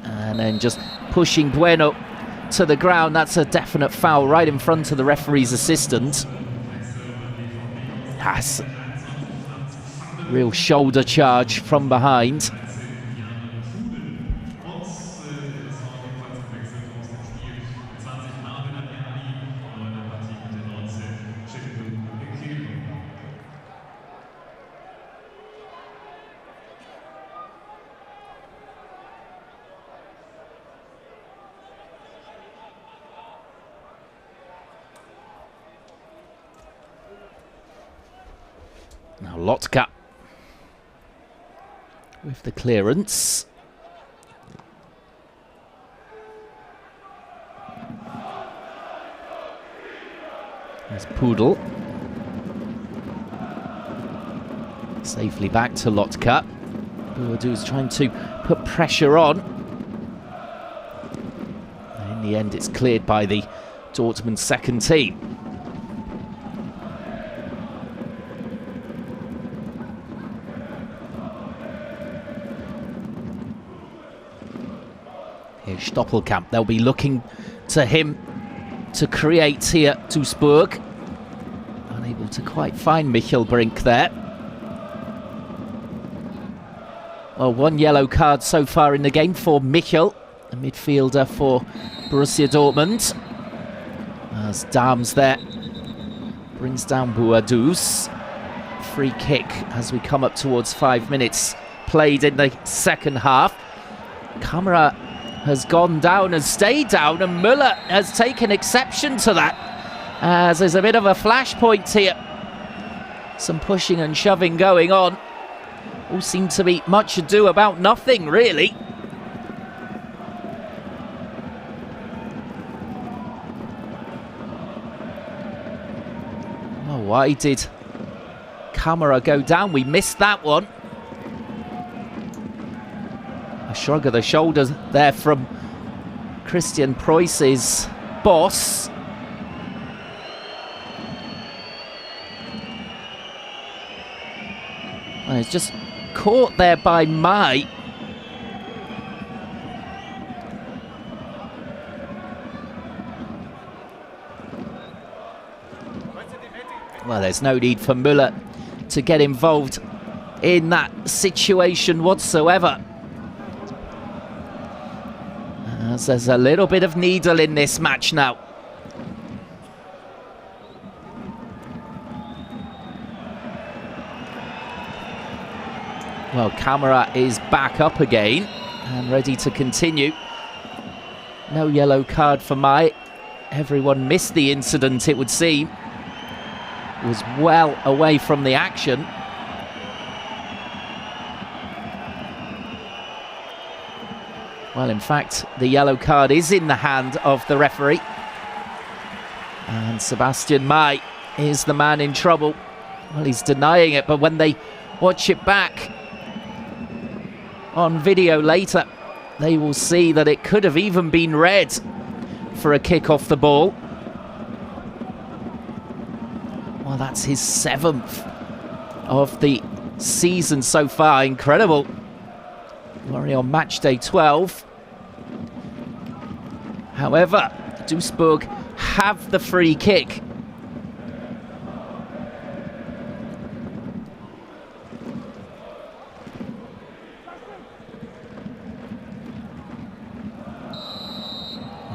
And then just pushing Bueno to the ground. That's a definite foul right in front of the referee's assistant. That's real shoulder charge from behind. Now Lotka with the clearance. There's Pudel. Safely back to Lotka. Boadou's trying to put pressure on. In the end, it's cleared by the Dortmund second team. Here's Stoppelkamp. They'll be looking to him to create here. Duisburg unable to quite find Michel Brink there. Well, one yellow card so far in the game for Michel, a midfielder for Borussia Dortmund. As Dams there brings down Boadou's. Free kick as we come up towards 5 minutes played in the second half. Camera has gone down and stayed down, and Müller has taken exception to that, as there's a bit of a flashpoint here. Some pushing and shoving going on. All seem to be much ado about nothing, really. Oh, why did Camera go down? We missed that one. A shrug of the shoulders there from Christian Preuss's boss. And it's just caught there by Mai. Well, there's no need for Müller to get involved in that situation whatsoever. As there's a little bit of needle in this match now. Well, Camera is back up again and ready to continue. No yellow card for Mai. Everyone missed the incident, it would seem. Was well away from the action. Well, in fact, the yellow card is in the hand of the referee. And Sebastian Mai is the man in trouble. Well, he's denying it, but when they watch it back on video later, they will see that it could have even been red for a kick off the ball. Well, that's his 7th of the season so far. Incredible. We're on match day 12. However, Duisburg have the free kick.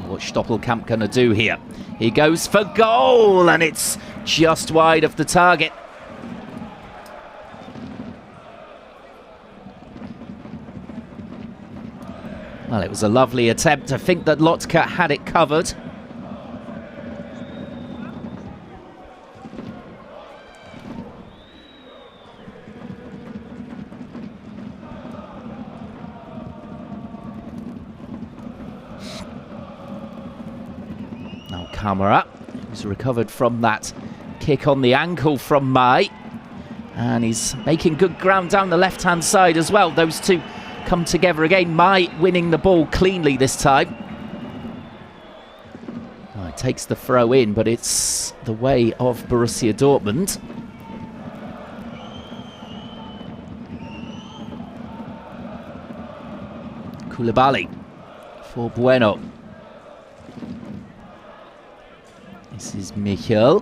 What's Stoppelkamp going to do here? He goes for goal, and it's just wide of the target. Well, it was a lovely attempt. I think that Lotka had it covered. Now Camera, who's recovered from that kick on the ankle from Mai. And he's making good ground down the left-hand side as well. Those two come together again. Mai winning the ball cleanly this time. Well, it takes the throw in, but it's the way of Borussia Dortmund. Koulibaly for Bueno. This is Michel.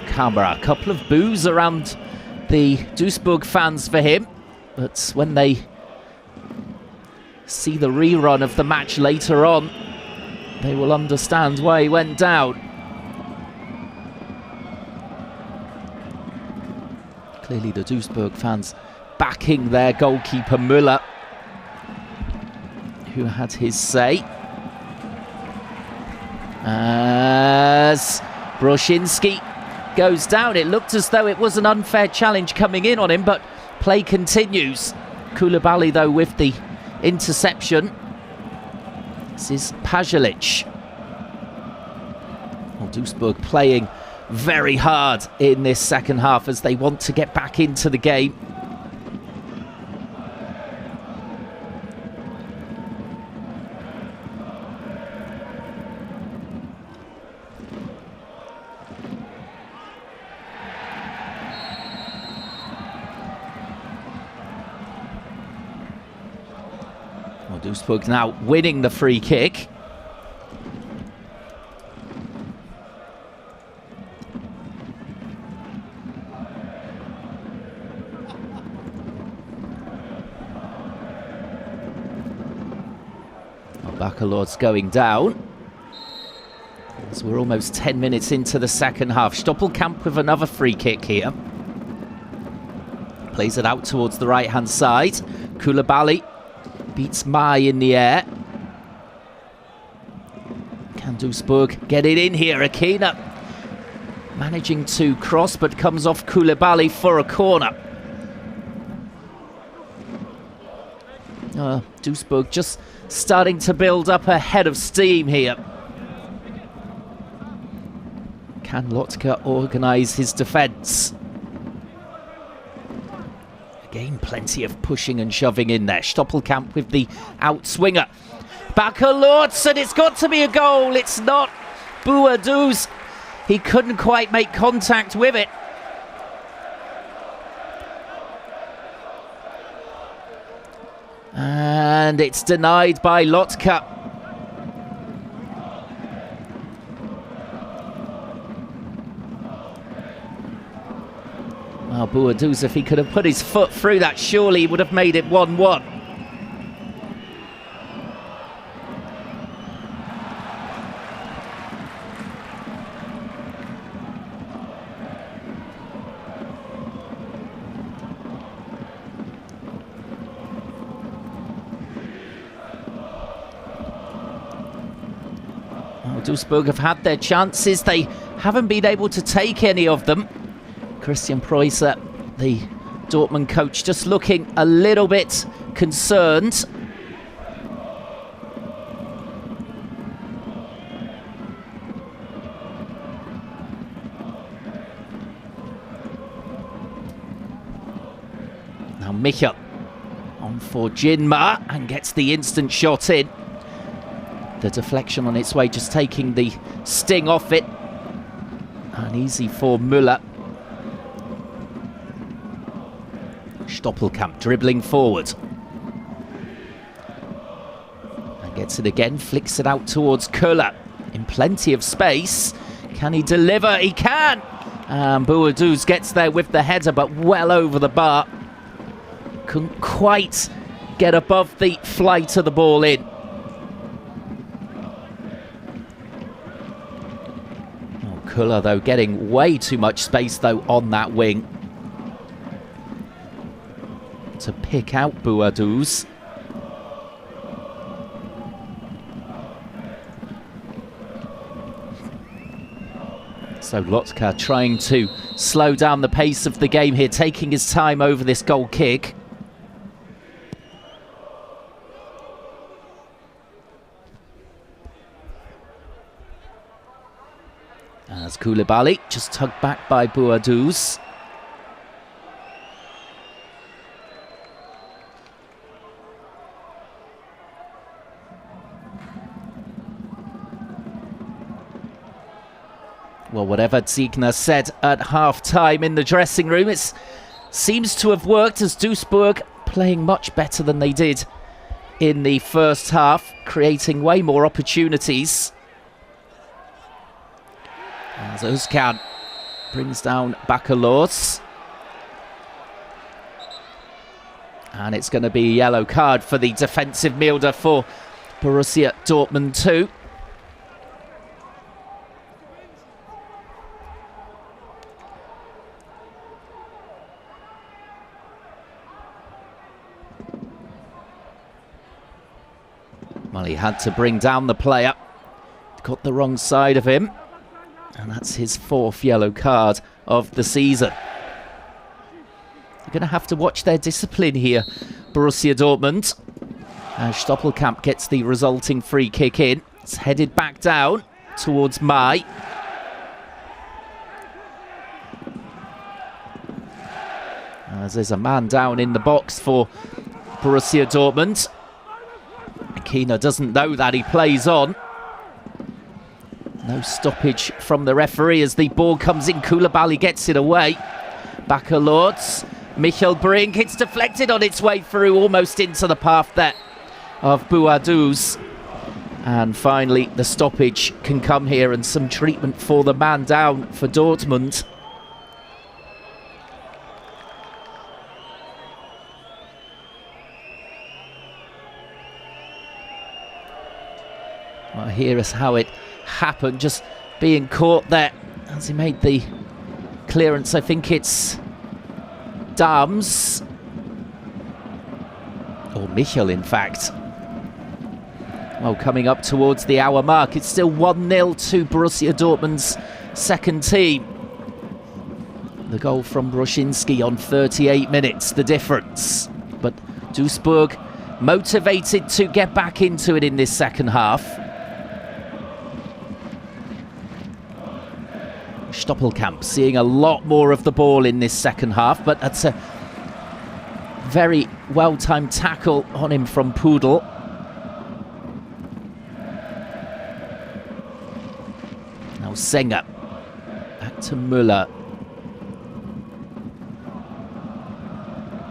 Camera. A couple of boos around the Duisburg fans for him, but when they see the rerun of the match later on, they will understand why he went down. Clearly the Duisburg fans backing their goalkeeper Müller, who had his say. As Broszinski goes down, it looked as though it was an unfair challenge coming in on him, but play continues. Koulibaly, though, with the interception. This is Pajalic. Well, Duisburg playing very hard in this second half as they want to get back into the game. Well, Duisburg now winning the free kick. Baccalaure's going down. So we're almost 10 minutes into the second half. Stoppelkamp with another free kick here. Plays it out towards the right-hand side. Koulibaly beats Mai in the air. Can Duisburg get it in here? Akina managing to cross, but comes off Koulibaly for a corner. Duisburg just starting to build up a head of steam here. Can Lotka organise his defence? Again, plenty of pushing and shoving in there. Stoppelkamp with the outswinger. Baccalaure's, and it's got to be a goal. It's not. Bouadou's, he couldn't quite make contact with it. And it's denied by Lotka. Well, Bouadou's, if he could have put his foot through that, surely he would have made it 1-1. Duisburg have had their chances. They haven't been able to take any of them. Christian Preußer, the Dortmund coach, just looking a little bit concerned. Now Micha on for Jinma and gets the instant shot in. The deflection on its way, just taking the sting off it. And easy for Müller. Stoppelkamp dribbling forward. And gets it again, flicks it out towards Köhler. In plenty of space. Can he deliver? He can! And Bouadou's gets there with the header, but well over the bar. Couldn't quite get above the flight of the ball in. Köhler, though, getting way too much space, though, on that wing to pick out Bouadou's. So Lotka trying to slow down the pace of the game here, taking his time over this goal kick. As Koulibaly just tugged back by Bouadou's. Well, whatever Ziegner said at half-time in the dressing room, it seems to have worked, as Duisburg playing much better than they did in the first half, creating way more opportunities. As Özcan brings down Baccalaure's. And it's going to be a yellow card for the defensive midfielder for Borussia Dortmund 2. Well, he had to bring down the player. Got the wrong side of him. And that's his 4th yellow card of the season. You're going to have to watch their discipline here, Borussia Dortmund. As Stoppelkamp gets the resulting free kick in. It's headed back down towards Mai. As there's a man down in the box for Borussia Dortmund. Keener doesn't know that, he plays on. No stoppage from the referee as the ball comes in. Koulibaly gets it away. Baccalords. Michel Brink, it's deflected on its way through, almost into the path there of Bouadouz. And finally, the stoppage can come here and some treatment for the man down for Dortmund. Well, here is how it happened, just being caught there as he made the clearance. I think it's Dams, or Michel in fact. Well, coming up towards the hour mark, it's still 1-0 to Borussia Dortmund's second team. The goal from Brushinski on 38 minutes, the difference. But Duisburg motivated to get back into it in this second half. Stoppelkamp seeing a lot more of the ball in this second half, but that's a very well-timed tackle on him from Pudel. Now Sänger, back to Müller.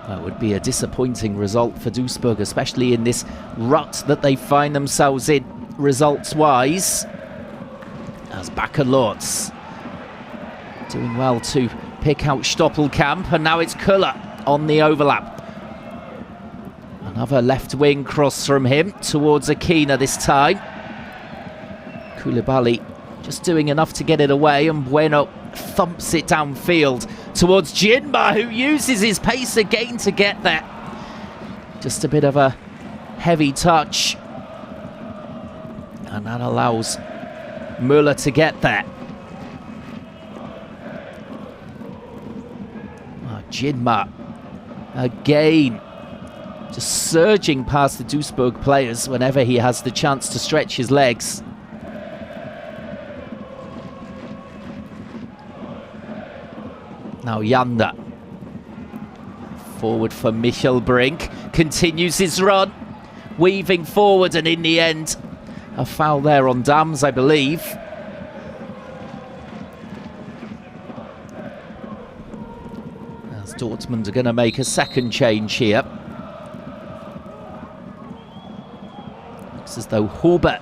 That would be a disappointing result for Duisburg, especially in this rut that they find themselves in results-wise. As Baccalords doing well to pick out Stoppelkamp, and now it's Köller on the overlap. Another left wing cross from him towards Akina this time. Koulibaly just doing enough to get it away, and Bueno thumps it downfield towards Jinma, who uses his pace again to get there. Just a bit of a heavy touch, and that allows Müller to get there. Jinma again, just surging past the Duisburg players whenever he has the chance to stretch his legs. Now Janda, forward for Michel Brink, continues his run, weaving forward, and in the end, a foul there on Dams, I believe. Dortmund are going to make a second change here. Looks as though Huber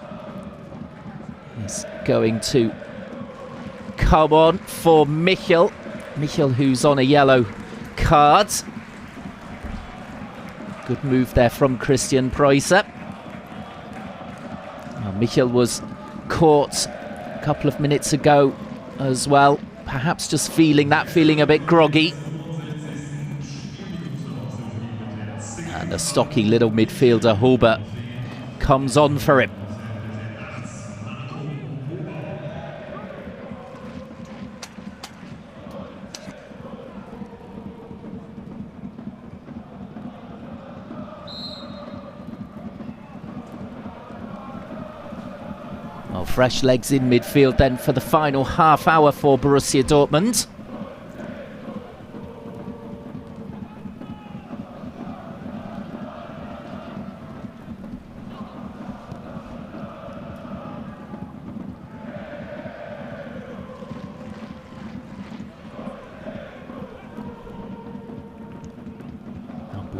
is going to come on for Michel. Michel, who's on a yellow card. Good move there from Christian Preußer. Michel was caught a couple of minutes ago as well. Perhaps just feeling a bit groggy. And the stocky little midfielder Huber comes on for him. Well, fresh legs in midfield then for the final half hour for Borussia Dortmund.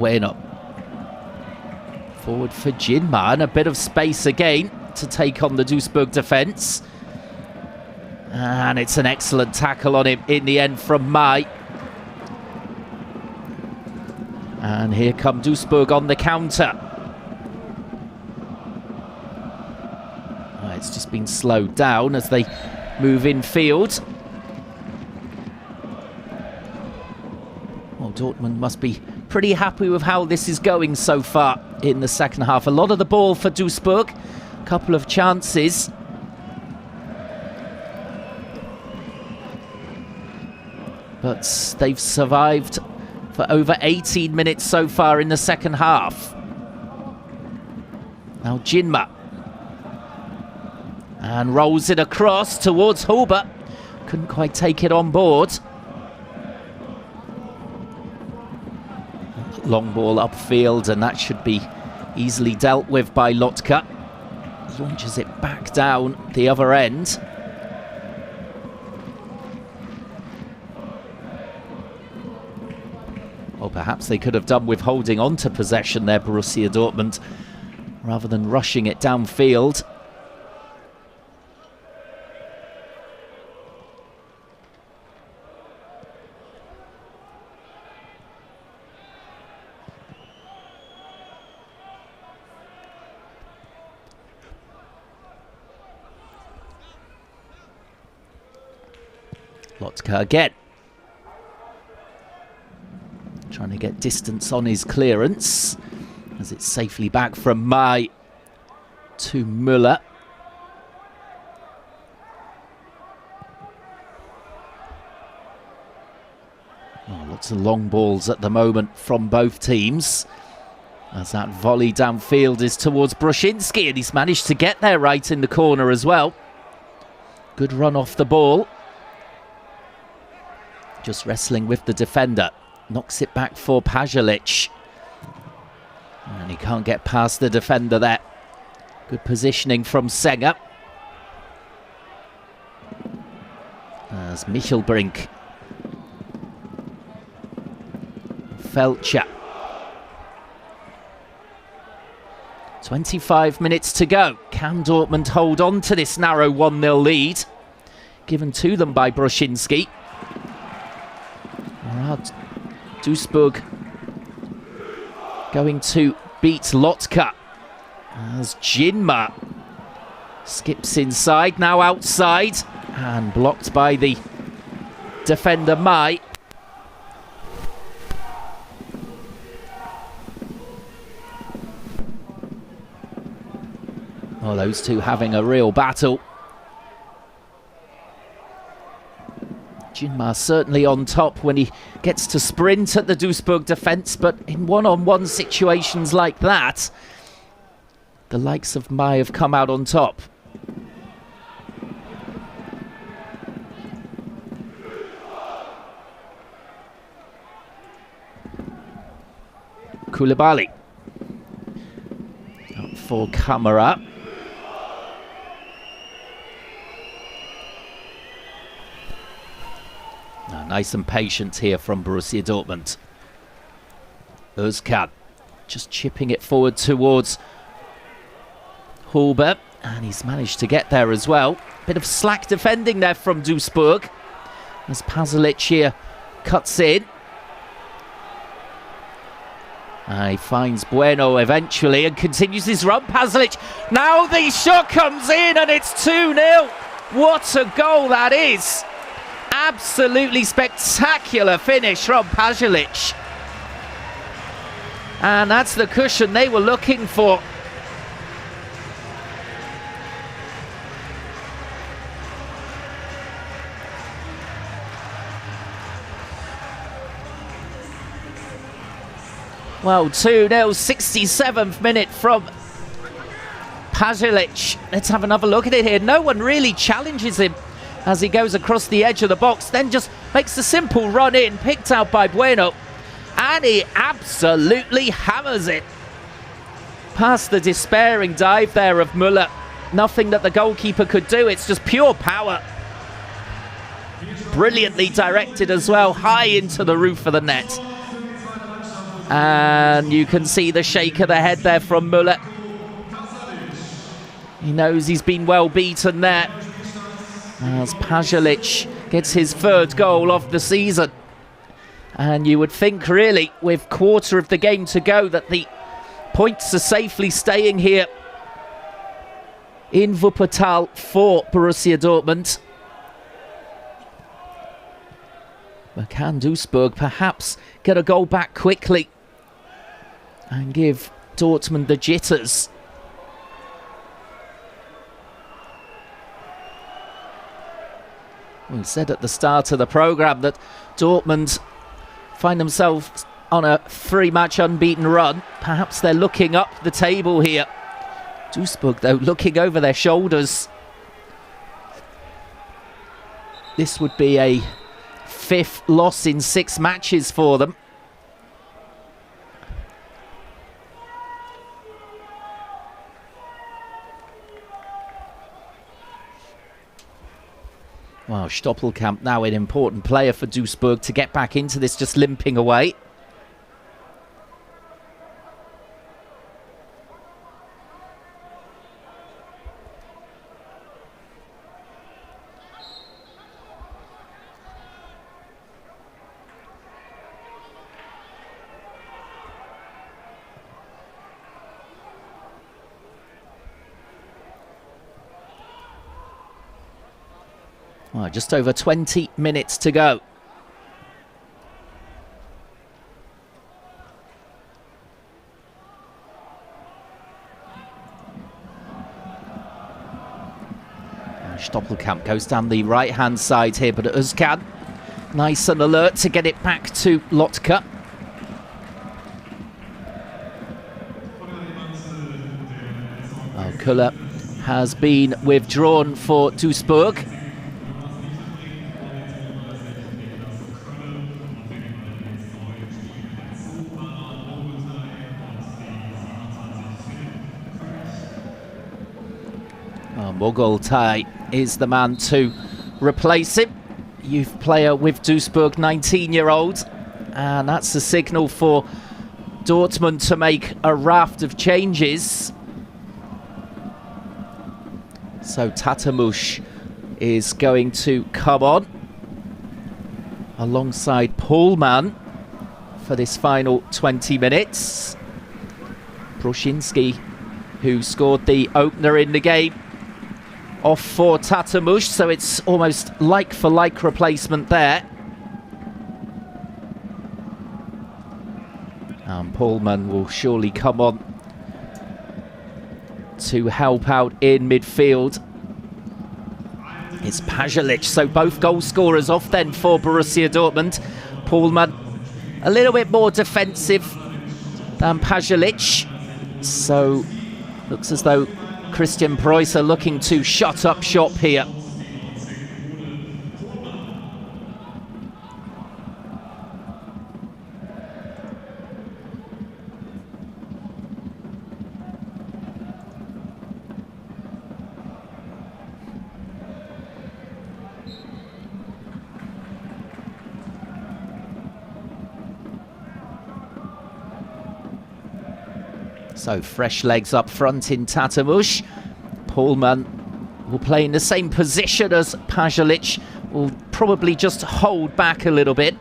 Bueno. Forward for Jinma, and a bit of space again to take on the Duisburg defence. And it's an excellent tackle on him in the end from Mai. And here come Duisburg on the counter. It's just been slowed down as they move in field. Well, Dortmund must be pretty happy with how this is going so far in the second half. A lot of the ball for Duisburg, a couple of chances. But they've survived for over 18 minutes so far in the second half. Now Jinma. And rolls it across towards Huber. Couldn't quite take it on board. Long ball upfield, and that should be easily dealt with by Lotka. Launches it back down the other end. Or perhaps they could have done with holding on to possession there, Borussia Dortmund, rather than rushing it downfield. Lotka again. Trying to get distance on his clearance as it's safely back from Mai to Müller. Oh, lots of long balls at the moment from both teams, as that volley downfield is towards Brushinski, and he's managed to get there right in the corner as well. Good run off the ball. Just wrestling with the defender. Knocks it back for Pajalic. And he can't get past the defender there. Good positioning from Senger. As Michelbrink. Felcher. 25 minutes to go. Can Dortmund hold on to this narrow 1-0 lead? Given to them by Brushinski. Duisburg going to beat Lotka as Jinma skips inside, now outside, and blocked by the defender Mai. Oh, those two having a real battle. Jinma certainly on top when he gets to sprint at the Duisburg defence, but in one-on-one situations like that, the likes of Mai have come out on top. Koulibaly. Out for Kamara. Nice and patient here from Borussia Dortmund. Özkan just chipping it forward towards Hulber, and he's managed to get there as well. Bit of slack defending there from Duisburg as Pazalic here cuts in. He finds Bueno eventually and continues his run. Pazalic, now the shot comes in and it's 2-0. What a goal that is! Absolutely spectacular finish from Pajalic. And that's the cushion they were looking for. Well, 2-0, 67th minute from Pajalic. Let's have another look at it here. No one really challenges him as he goes across the edge of the box, then just makes a simple run in, picked out by Bueno, and he absolutely hammers it. Past the despairing dive there of Müller. Nothing that the goalkeeper could do, it's just pure power. Brilliantly directed as well, high into the roof of the net. And you can see the shake of the head there from Müller. He knows he's been well beaten there, as Pajalic gets his third goal of the season. And you would think, really, with quarter of the game to go, that the points are safely staying here in Wuppertal for Borussia Dortmund. But can Duisburg perhaps get a goal back quickly and give Dortmund the jitters? We said at the start of the programme that Dortmund find themselves on a 3-match unbeaten run. Perhaps they're looking up the table here. Duisburg, though, looking over their shoulders. This would be a 5th loss in 6 matches for them. Oh, Stoppelkamp now an important player for Duisburg to get back into this, just limping away. Well, just over 20 minutes to go. Stoppelkamp goes down the right-hand side here, but Özcan, nice and alert to get it back to Lotka. Oh, Kuller has been withdrawn for Duisburg. Mogoltai is the man to replace him. Youth player with Duisburg, 19-year-old. And that's a signal for Dortmund to make a raft of changes. So Tatamush is going to come on alongside Pohlmann for this final 20 minutes. Brushinski, who scored the opener in the game, off for Tatamush, so it's almost like-for-like replacement there. And Pohlmann will surely come on to help out in midfield. It's Pajalic, so both goal scorers off then for Borussia Dortmund. Pohlmann a little bit more defensive than Pajalic, so looks as though Christian Preußer looking to shut up shop here. So fresh legs up front in Tatamush. Pohlmann will play in the same position as Pajalic, will probably just hold back a little bit.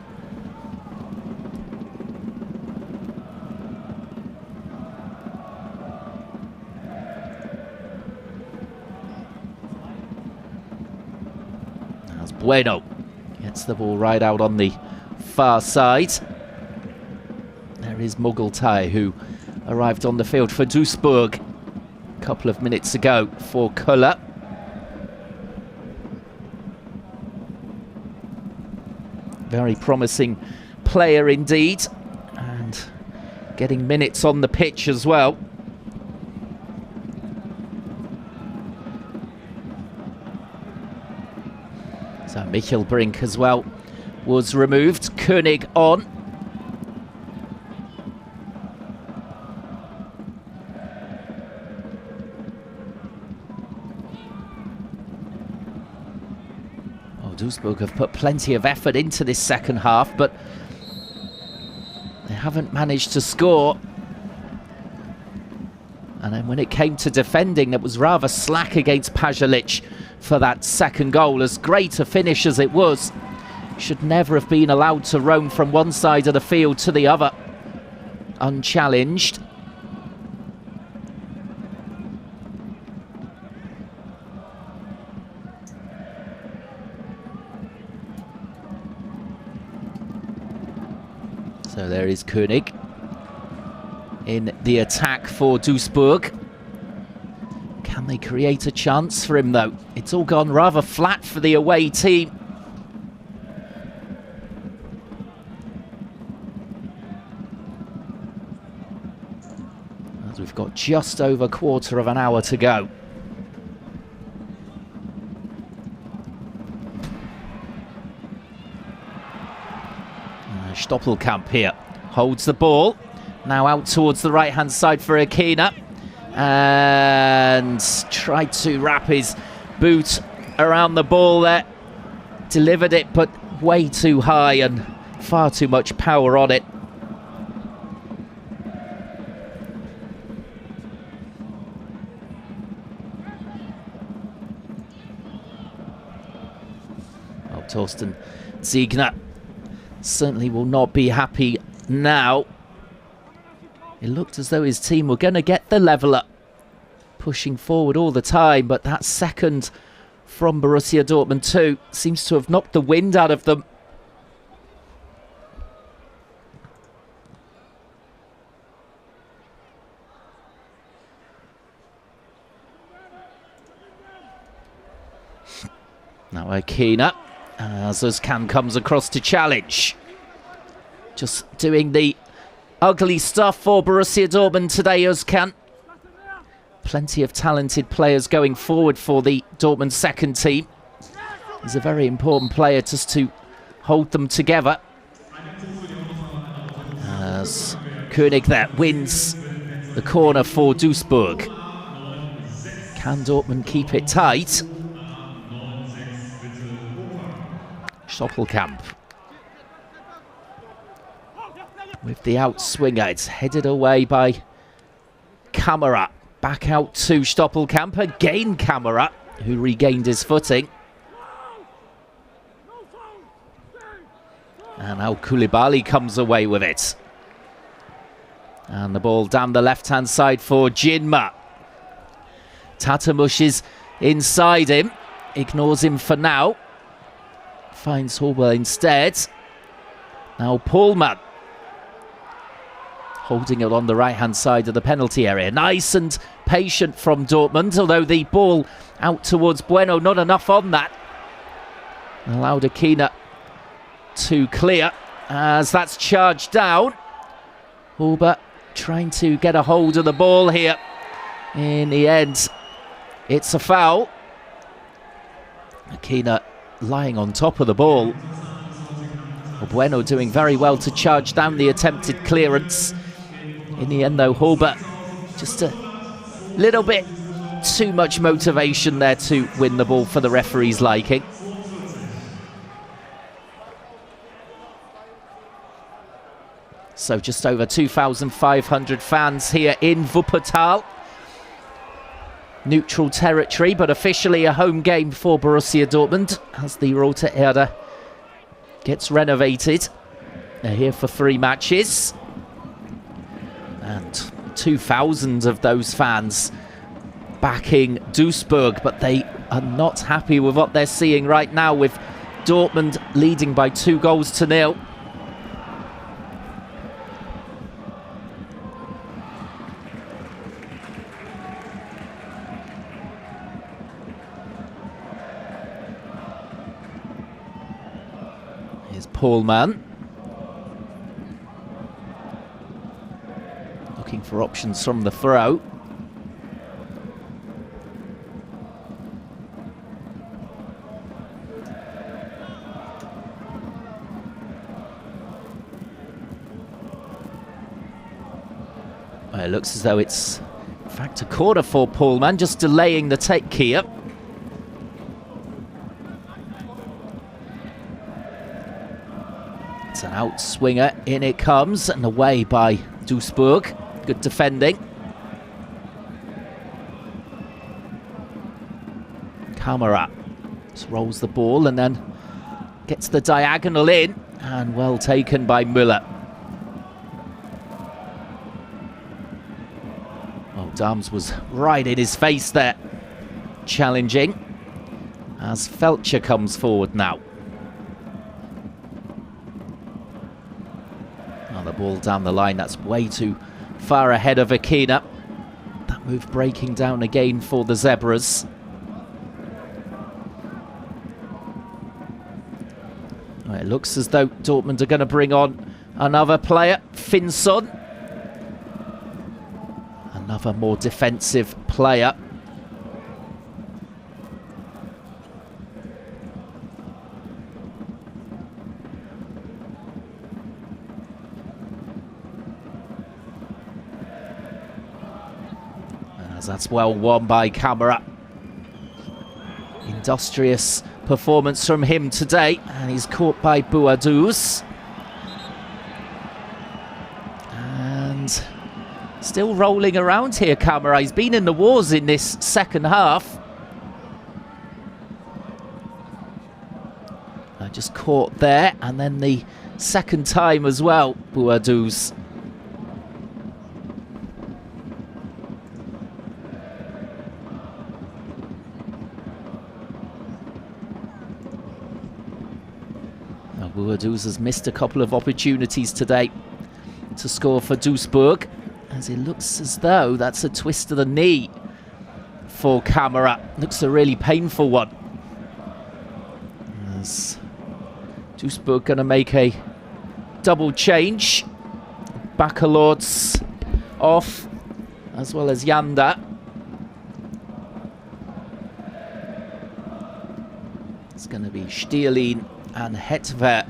As Bueno gets the ball right out on the far side. There is Mogoltai, who arrived on the field for Duisburg a couple of minutes ago for Kuller. Very promising player indeed, and getting minutes on the pitch as well. So Michel Brink as well was removed. Koenig on. Duisburg have put plenty of effort into this second half, but they haven't managed to score. And then when it came to defending, it was rather slack against Pajalic for that second goal. As great a finish as it was, should never have been allowed to roam from one side of the field to the other unchallenged. So there is Koenig in the attack for Duisburg. Can they create a chance for him though? It's all gone rather flat for the away team. As we've got just over a quarter of an hour to go. Stoppelkamp here holds the ball, now out towards the right hand side for Akina, and tried to wrap his boot around the ball there. delivered it, but way too high and far too much power on it. Well, Torsten Ziegner certainly will not be happy now. It looked as though his team were going to get the level up, pushing forward all the time, but that second from Borussia Dortmund 2 seems to have knocked the wind out of them. Now Akina, as Özcan comes across to challenge. Just doing the ugly stuff for Borussia Dortmund today, Özcan. Plenty of talented players going forward for the Dortmund second team. He's a very important player just to hold them together. As König there wins the corner for Duisburg. Can Dortmund keep it tight? Stoppelkamp with the outswinger. It's headed away by Kamara. Back out to Stoppelkamp. Again Kamara, who regained his footing. And now Koulibaly comes away with it. And the ball down the left-hand side for Jinma. Tatamush is inside him. Ignores him for now. Finds Horber instead. Now Pohlmann. Holding it on the right-hand side of the penalty area. Nice and patient from Dortmund, although the ball out towards Bueno. Not enough on that. Allowed Akina to clear as that's charged down. Horber trying to get a hold of the ball here. In the end, it's a foul. Akina lying on top of the ball. Bueno doing very well to charge down the attempted clearance. In the end, though, Horber just a little bit too much motivation there to win the ball for the referee's liking. So just over 2,500 fans here in Wuppertal. Neutral territory, but officially a home game for Borussia Dortmund as the Rote Erde gets renovated. They're here for 3 matches. And 2,000 of those fans backing Duisburg, but they are not happy with what they're seeing right now, with Dortmund leading by 2-0. Here's Pohlmann. Looking for options from the throw. Well, it looks as though it's in fact a corner for Pohlmann, just delaying the take here. It's an outswinger, in it comes, and away by Duisburg. Good defending. Kamara just rolls the ball and then gets the diagonal in, and well taken by Müller. Oh, Dahms was right in his face there, challenging, as Felcher comes forward now. Oh, the ball down the line, that's way too far ahead of Akina. That move breaking down again for the Zebras. Well, it looks as though Dortmund are going to bring on another player, Finson. Another more defensive player. As that's well won by Kamara. Industrious performance from him today, and he's caught by Boadus. And still rolling around here, Camara. He's been in the wars in this second half. Just caught there, and then the second time as well, Boadus. Boadus has missed a couple of opportunities today to score for Duisburg, as it looks as though that's a twist of the knee for Camara. Looks a really painful one. As Duisburg going to make a double change. Baccalords off, as well as Yanda. It's going to be Stierlin and Hetver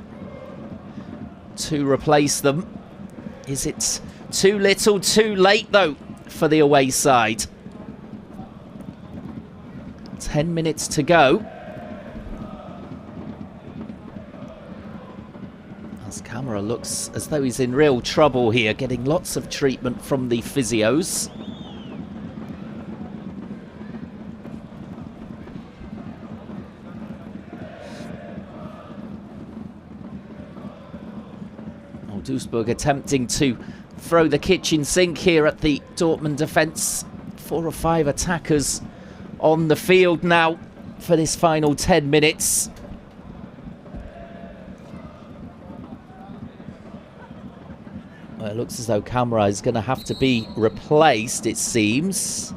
to replace them. Is it too little, too late, though, for the away side? 10 minutes to go. As Camara looks as though he's in real trouble here, getting lots of treatment from the physios. Duisburg attempting to throw the kitchen sink here at the Dortmund defence. 4 or 5 attackers on the field now for this final 10 minutes. Well, it looks as though Camara is going to have to be replaced, it seems.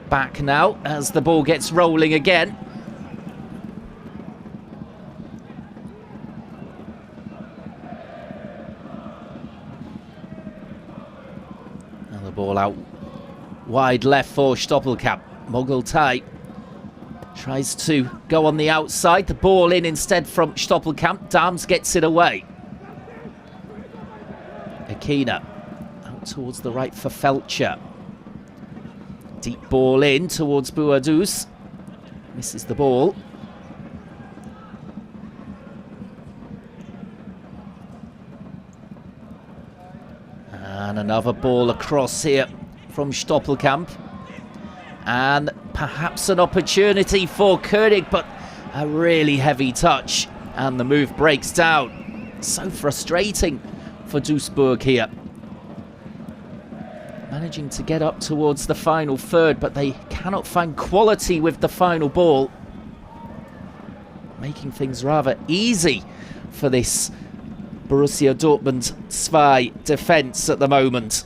Back now as the ball gets rolling again. And the ball out wide left for Stoppelkamp. Mogultai tries to go on the outside. The ball in instead from Stoppelkamp. Dams gets it away. Akina out towards the right for Felcher. Deep ball in towards Boadus. Misses the ball. And another ball across here from Stoppelkamp. And perhaps an opportunity for König, but a really heavy touch. And the move breaks down. So frustrating for Duisburg here. Managing to get up towards the final third, but they cannot find quality with the final ball. Making things rather easy for this Borussia Dortmund 2 defence at the moment.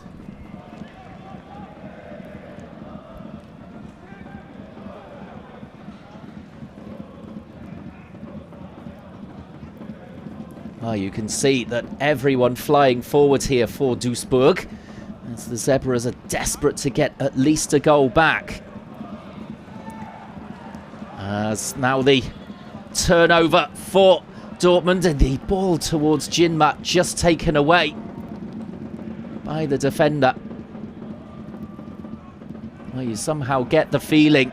Well, you can see that everyone flying forward here for Duisburg, as the Zebras are desperate to get at least a goal back. As now the turnover for Dortmund, and the ball towards Jinma just taken away by the defender. Well, you somehow get the feeling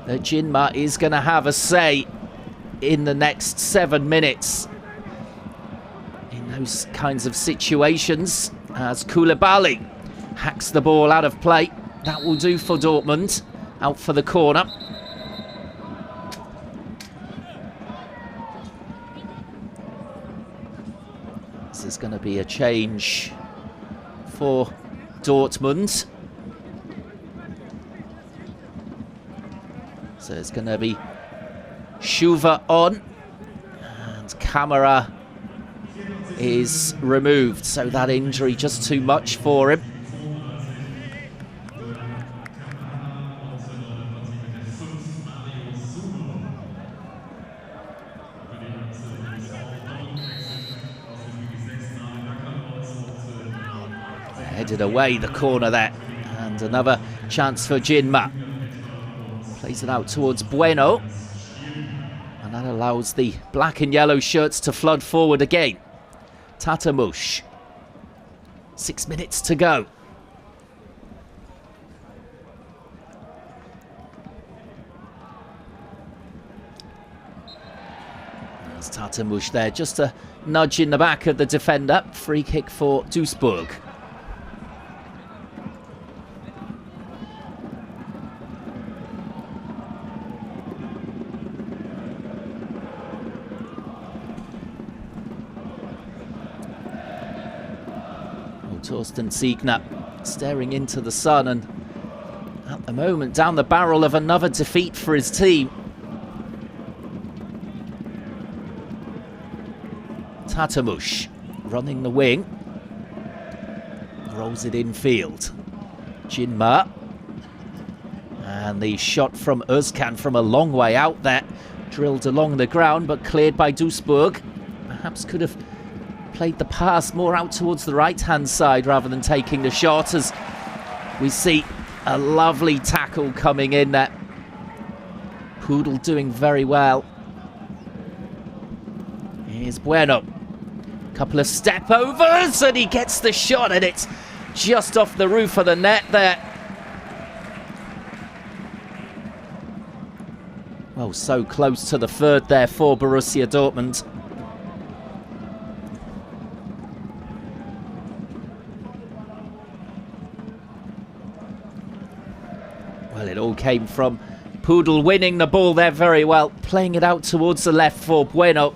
that Jinma is going to have a say in the next 7 minutes in those kinds of situations, as Koulibaly hacks the ball out of play. That will do for Dortmund. Out for the corner. This is going to be a change for Dortmund. So it's going to be Schuver on, and Camara is removed, so that injury just too much for him. Headed away the corner there, and another chance for Jinma. Plays it out towards Bueno. That allows the black and yellow shirts to flood forward again. Tatamush. 6 minutes to go. There's Tatamush there, just a nudge in the back of the defender. Free kick for Duisburg. Torsten Siegner staring into the sun, and at the moment down the barrel of another defeat for his team. Tatamush running the wing, rolls it infield. Jinma, and the shot from Özkan from a long way out there, drilled along the ground but cleared by Duisburg. Perhaps could have played the pass more out towards the right-hand side rather than taking the shot, as we see a lovely tackle coming in there. Poodle doing very well. Here's Bueno. Couple of step overs and he gets the shot, and it's just off the roof of the net there. Well, so close to the third there for Borussia Dortmund. Well, it all came from Poodle winning the ball there very well, playing it out towards the left for Bueno.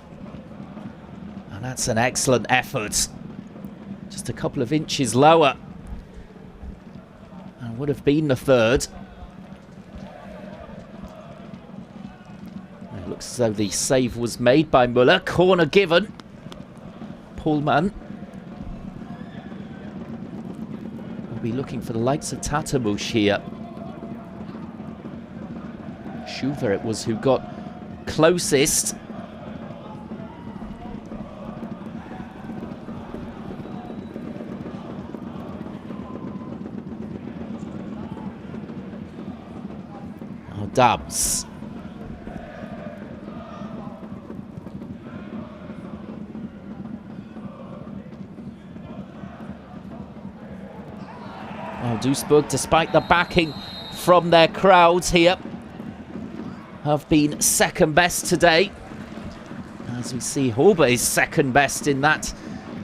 And that's an excellent effort. Just a couple of inches lower, and would have been the third. It looks as though the save was made by Muller. Corner given. Pullman will be looking for the likes of Tatamush here. Schuver it was who got closest. Oh, Dubs. Oh, Duisburg, despite the backing from their crowds here, have been second best today. As we see, Horber is second best in that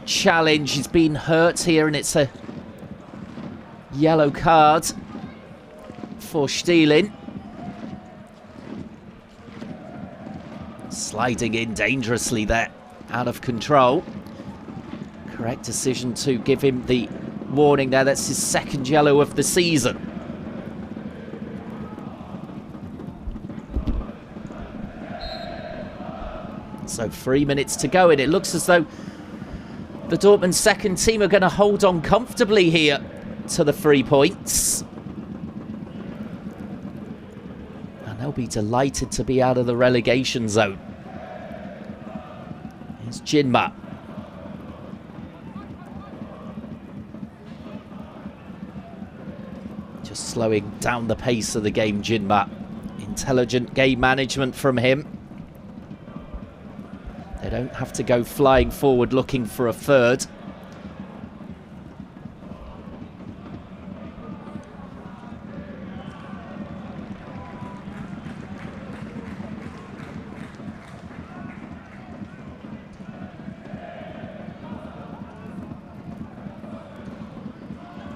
challenge. He's been hurt here, and it's a yellow card for Stielin. Sliding in dangerously there, out of control. Correct decision to give him the warning there. That's his second yellow of the season. So 3 minutes to go, and it looks as though the Dortmund second team are going to hold on comfortably here to the 3 points. And they'll be delighted to be out of the relegation zone. Here's Jinma. Just slowing down the pace of the game, Jinma. Intelligent game management from him. They don't have to go flying forward looking for a third.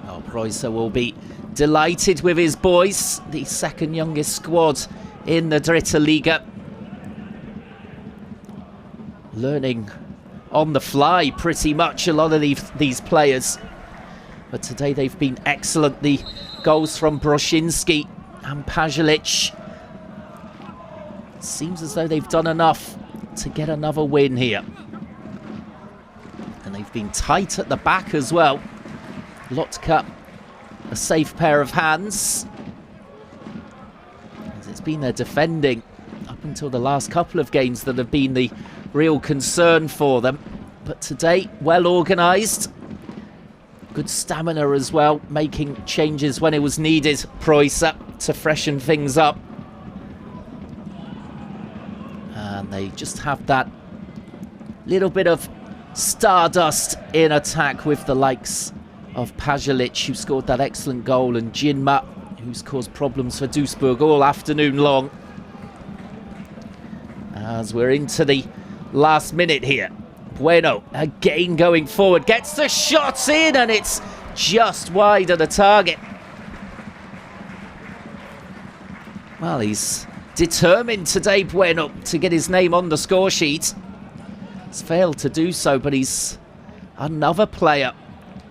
Oh, Preußer will be delighted with his boys. The second youngest squad in the Dritte Liga. Learning on the fly pretty much, a lot of these players. But today they've been excellent. The goals from Broszinski and Pajalic. Seems as though they've done enough to get another win here. And they've been tight at the back as well. Lotka, a safe pair of hands. As it's been their defending up until the last couple of games that have been the real concern for them. But today, well organised. Good stamina as well, making changes when it was needed, Preußer, to freshen things up. And they just have that little bit of stardust in attack with the likes of Pajalic, who scored that excellent goal, and Jinma, who's caused problems for Duisburg all afternoon long. As we're into the last minute here, Bueno again going forward, gets the shot in, and it's just wide of the target. Well, he's determined today, Bueno, to get his name on the score sheet. He's failed to do so, but he's another player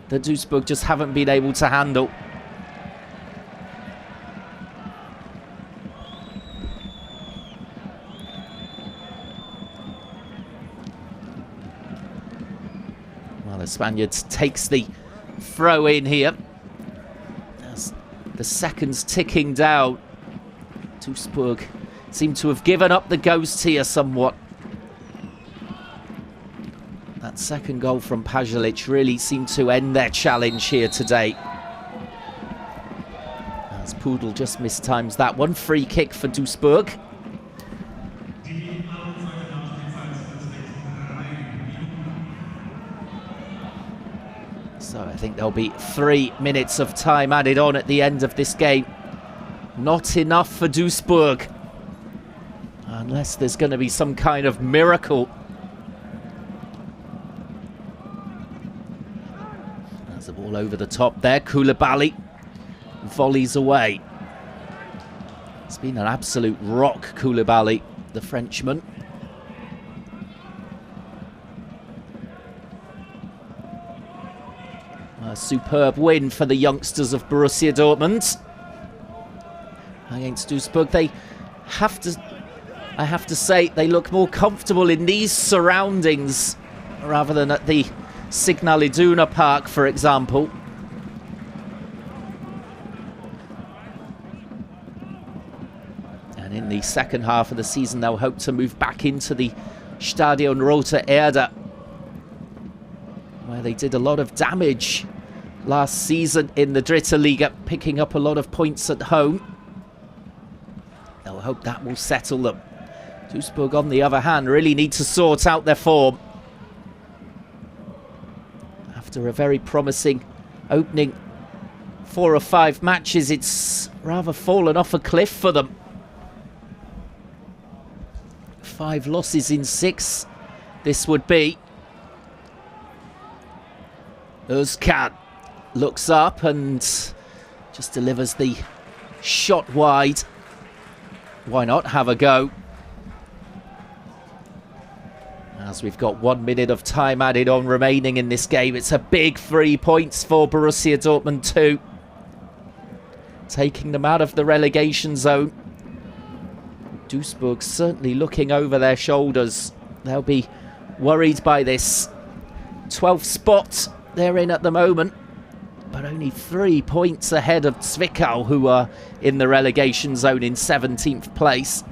that Duisburg just haven't been able to handle. Well, the Spaniards takes the throw in here. As the seconds ticking down, Duisburg seem to have given up the ghost here somewhat. That second goal from Pajalic really seemed to end their challenge here today. As Pudel just mistimes that one. Free kick for Duisburg. So I think there'll be 3 minutes of time added on at the end of this game. Not enough for Duisburg, unless there's going to be some kind of miracle. There's the ball over the top there. Koulibaly volleys away. It's been an absolute rock, Koulibaly, the Frenchman. A superb win for the youngsters of Borussia Dortmund against Duisburg. They have to, I have to say, they look more comfortable in these surroundings rather than at the Signal Iduna Park, for example. And in the second half of the season, they'll hope to move back into the Stadion Rote Erde, where they did a lot of damage last season in the Dritte Liga, picking up a lot of points at home. They'll hope that will settle them. Duisburg, on the other hand, really need to sort out their form. After a very promising opening 4 or 5 matches, it's rather fallen off a cliff for them. 5 losses in 6, this would be. Özkan looks up and just delivers the shot wide. Why not have a go? As we've got 1 minute of time added on remaining in this game, it's a big 3 points for Borussia Dortmund 2, taking them out of the relegation zone. Duisburg certainly looking over their shoulders. They'll be worried by this. 12th spot they're in at the moment, but only 3 points ahead of Zwickau, who are in the relegation zone in 17th place.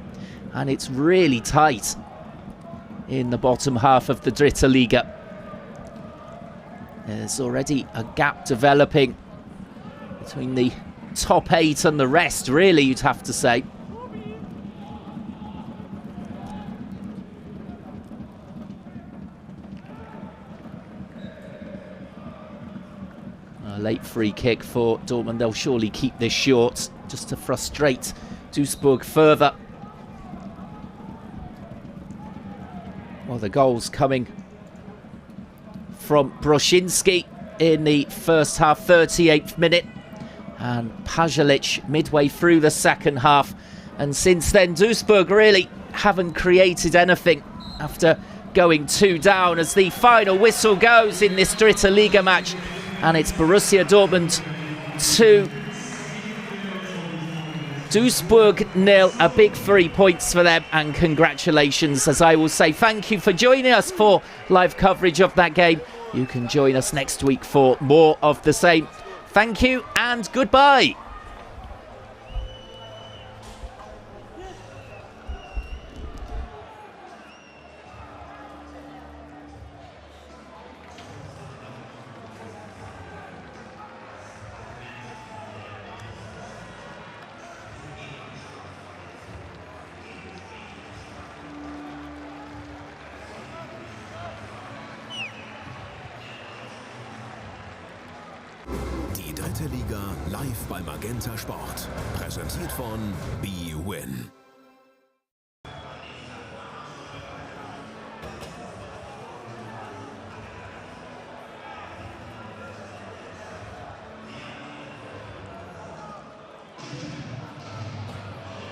And it's really tight in the bottom half of the Dritte Liga. There's already a gap developing between the top 8 and the rest, really, you'd have to say. A late free kick for Dortmund. They'll surely keep this short, just to frustrate Duisburg further. Well, the goals coming from Brosinski in the first half, 38th minute, and Pajalic midway through the second half. And since then, Duisburg really haven't created anything after going 2 down, as the final whistle goes in this Dritte Liga match. And it's Borussia Dortmund 2, Duisburg 0. A big 3 points for them, and congratulations, as I will say. Thank you for joining us for live coverage of that game. You can join us next week for more of the same. Thank you and goodbye. Die dritte Liga live bei Magenta Sport. Präsentiert von BWin.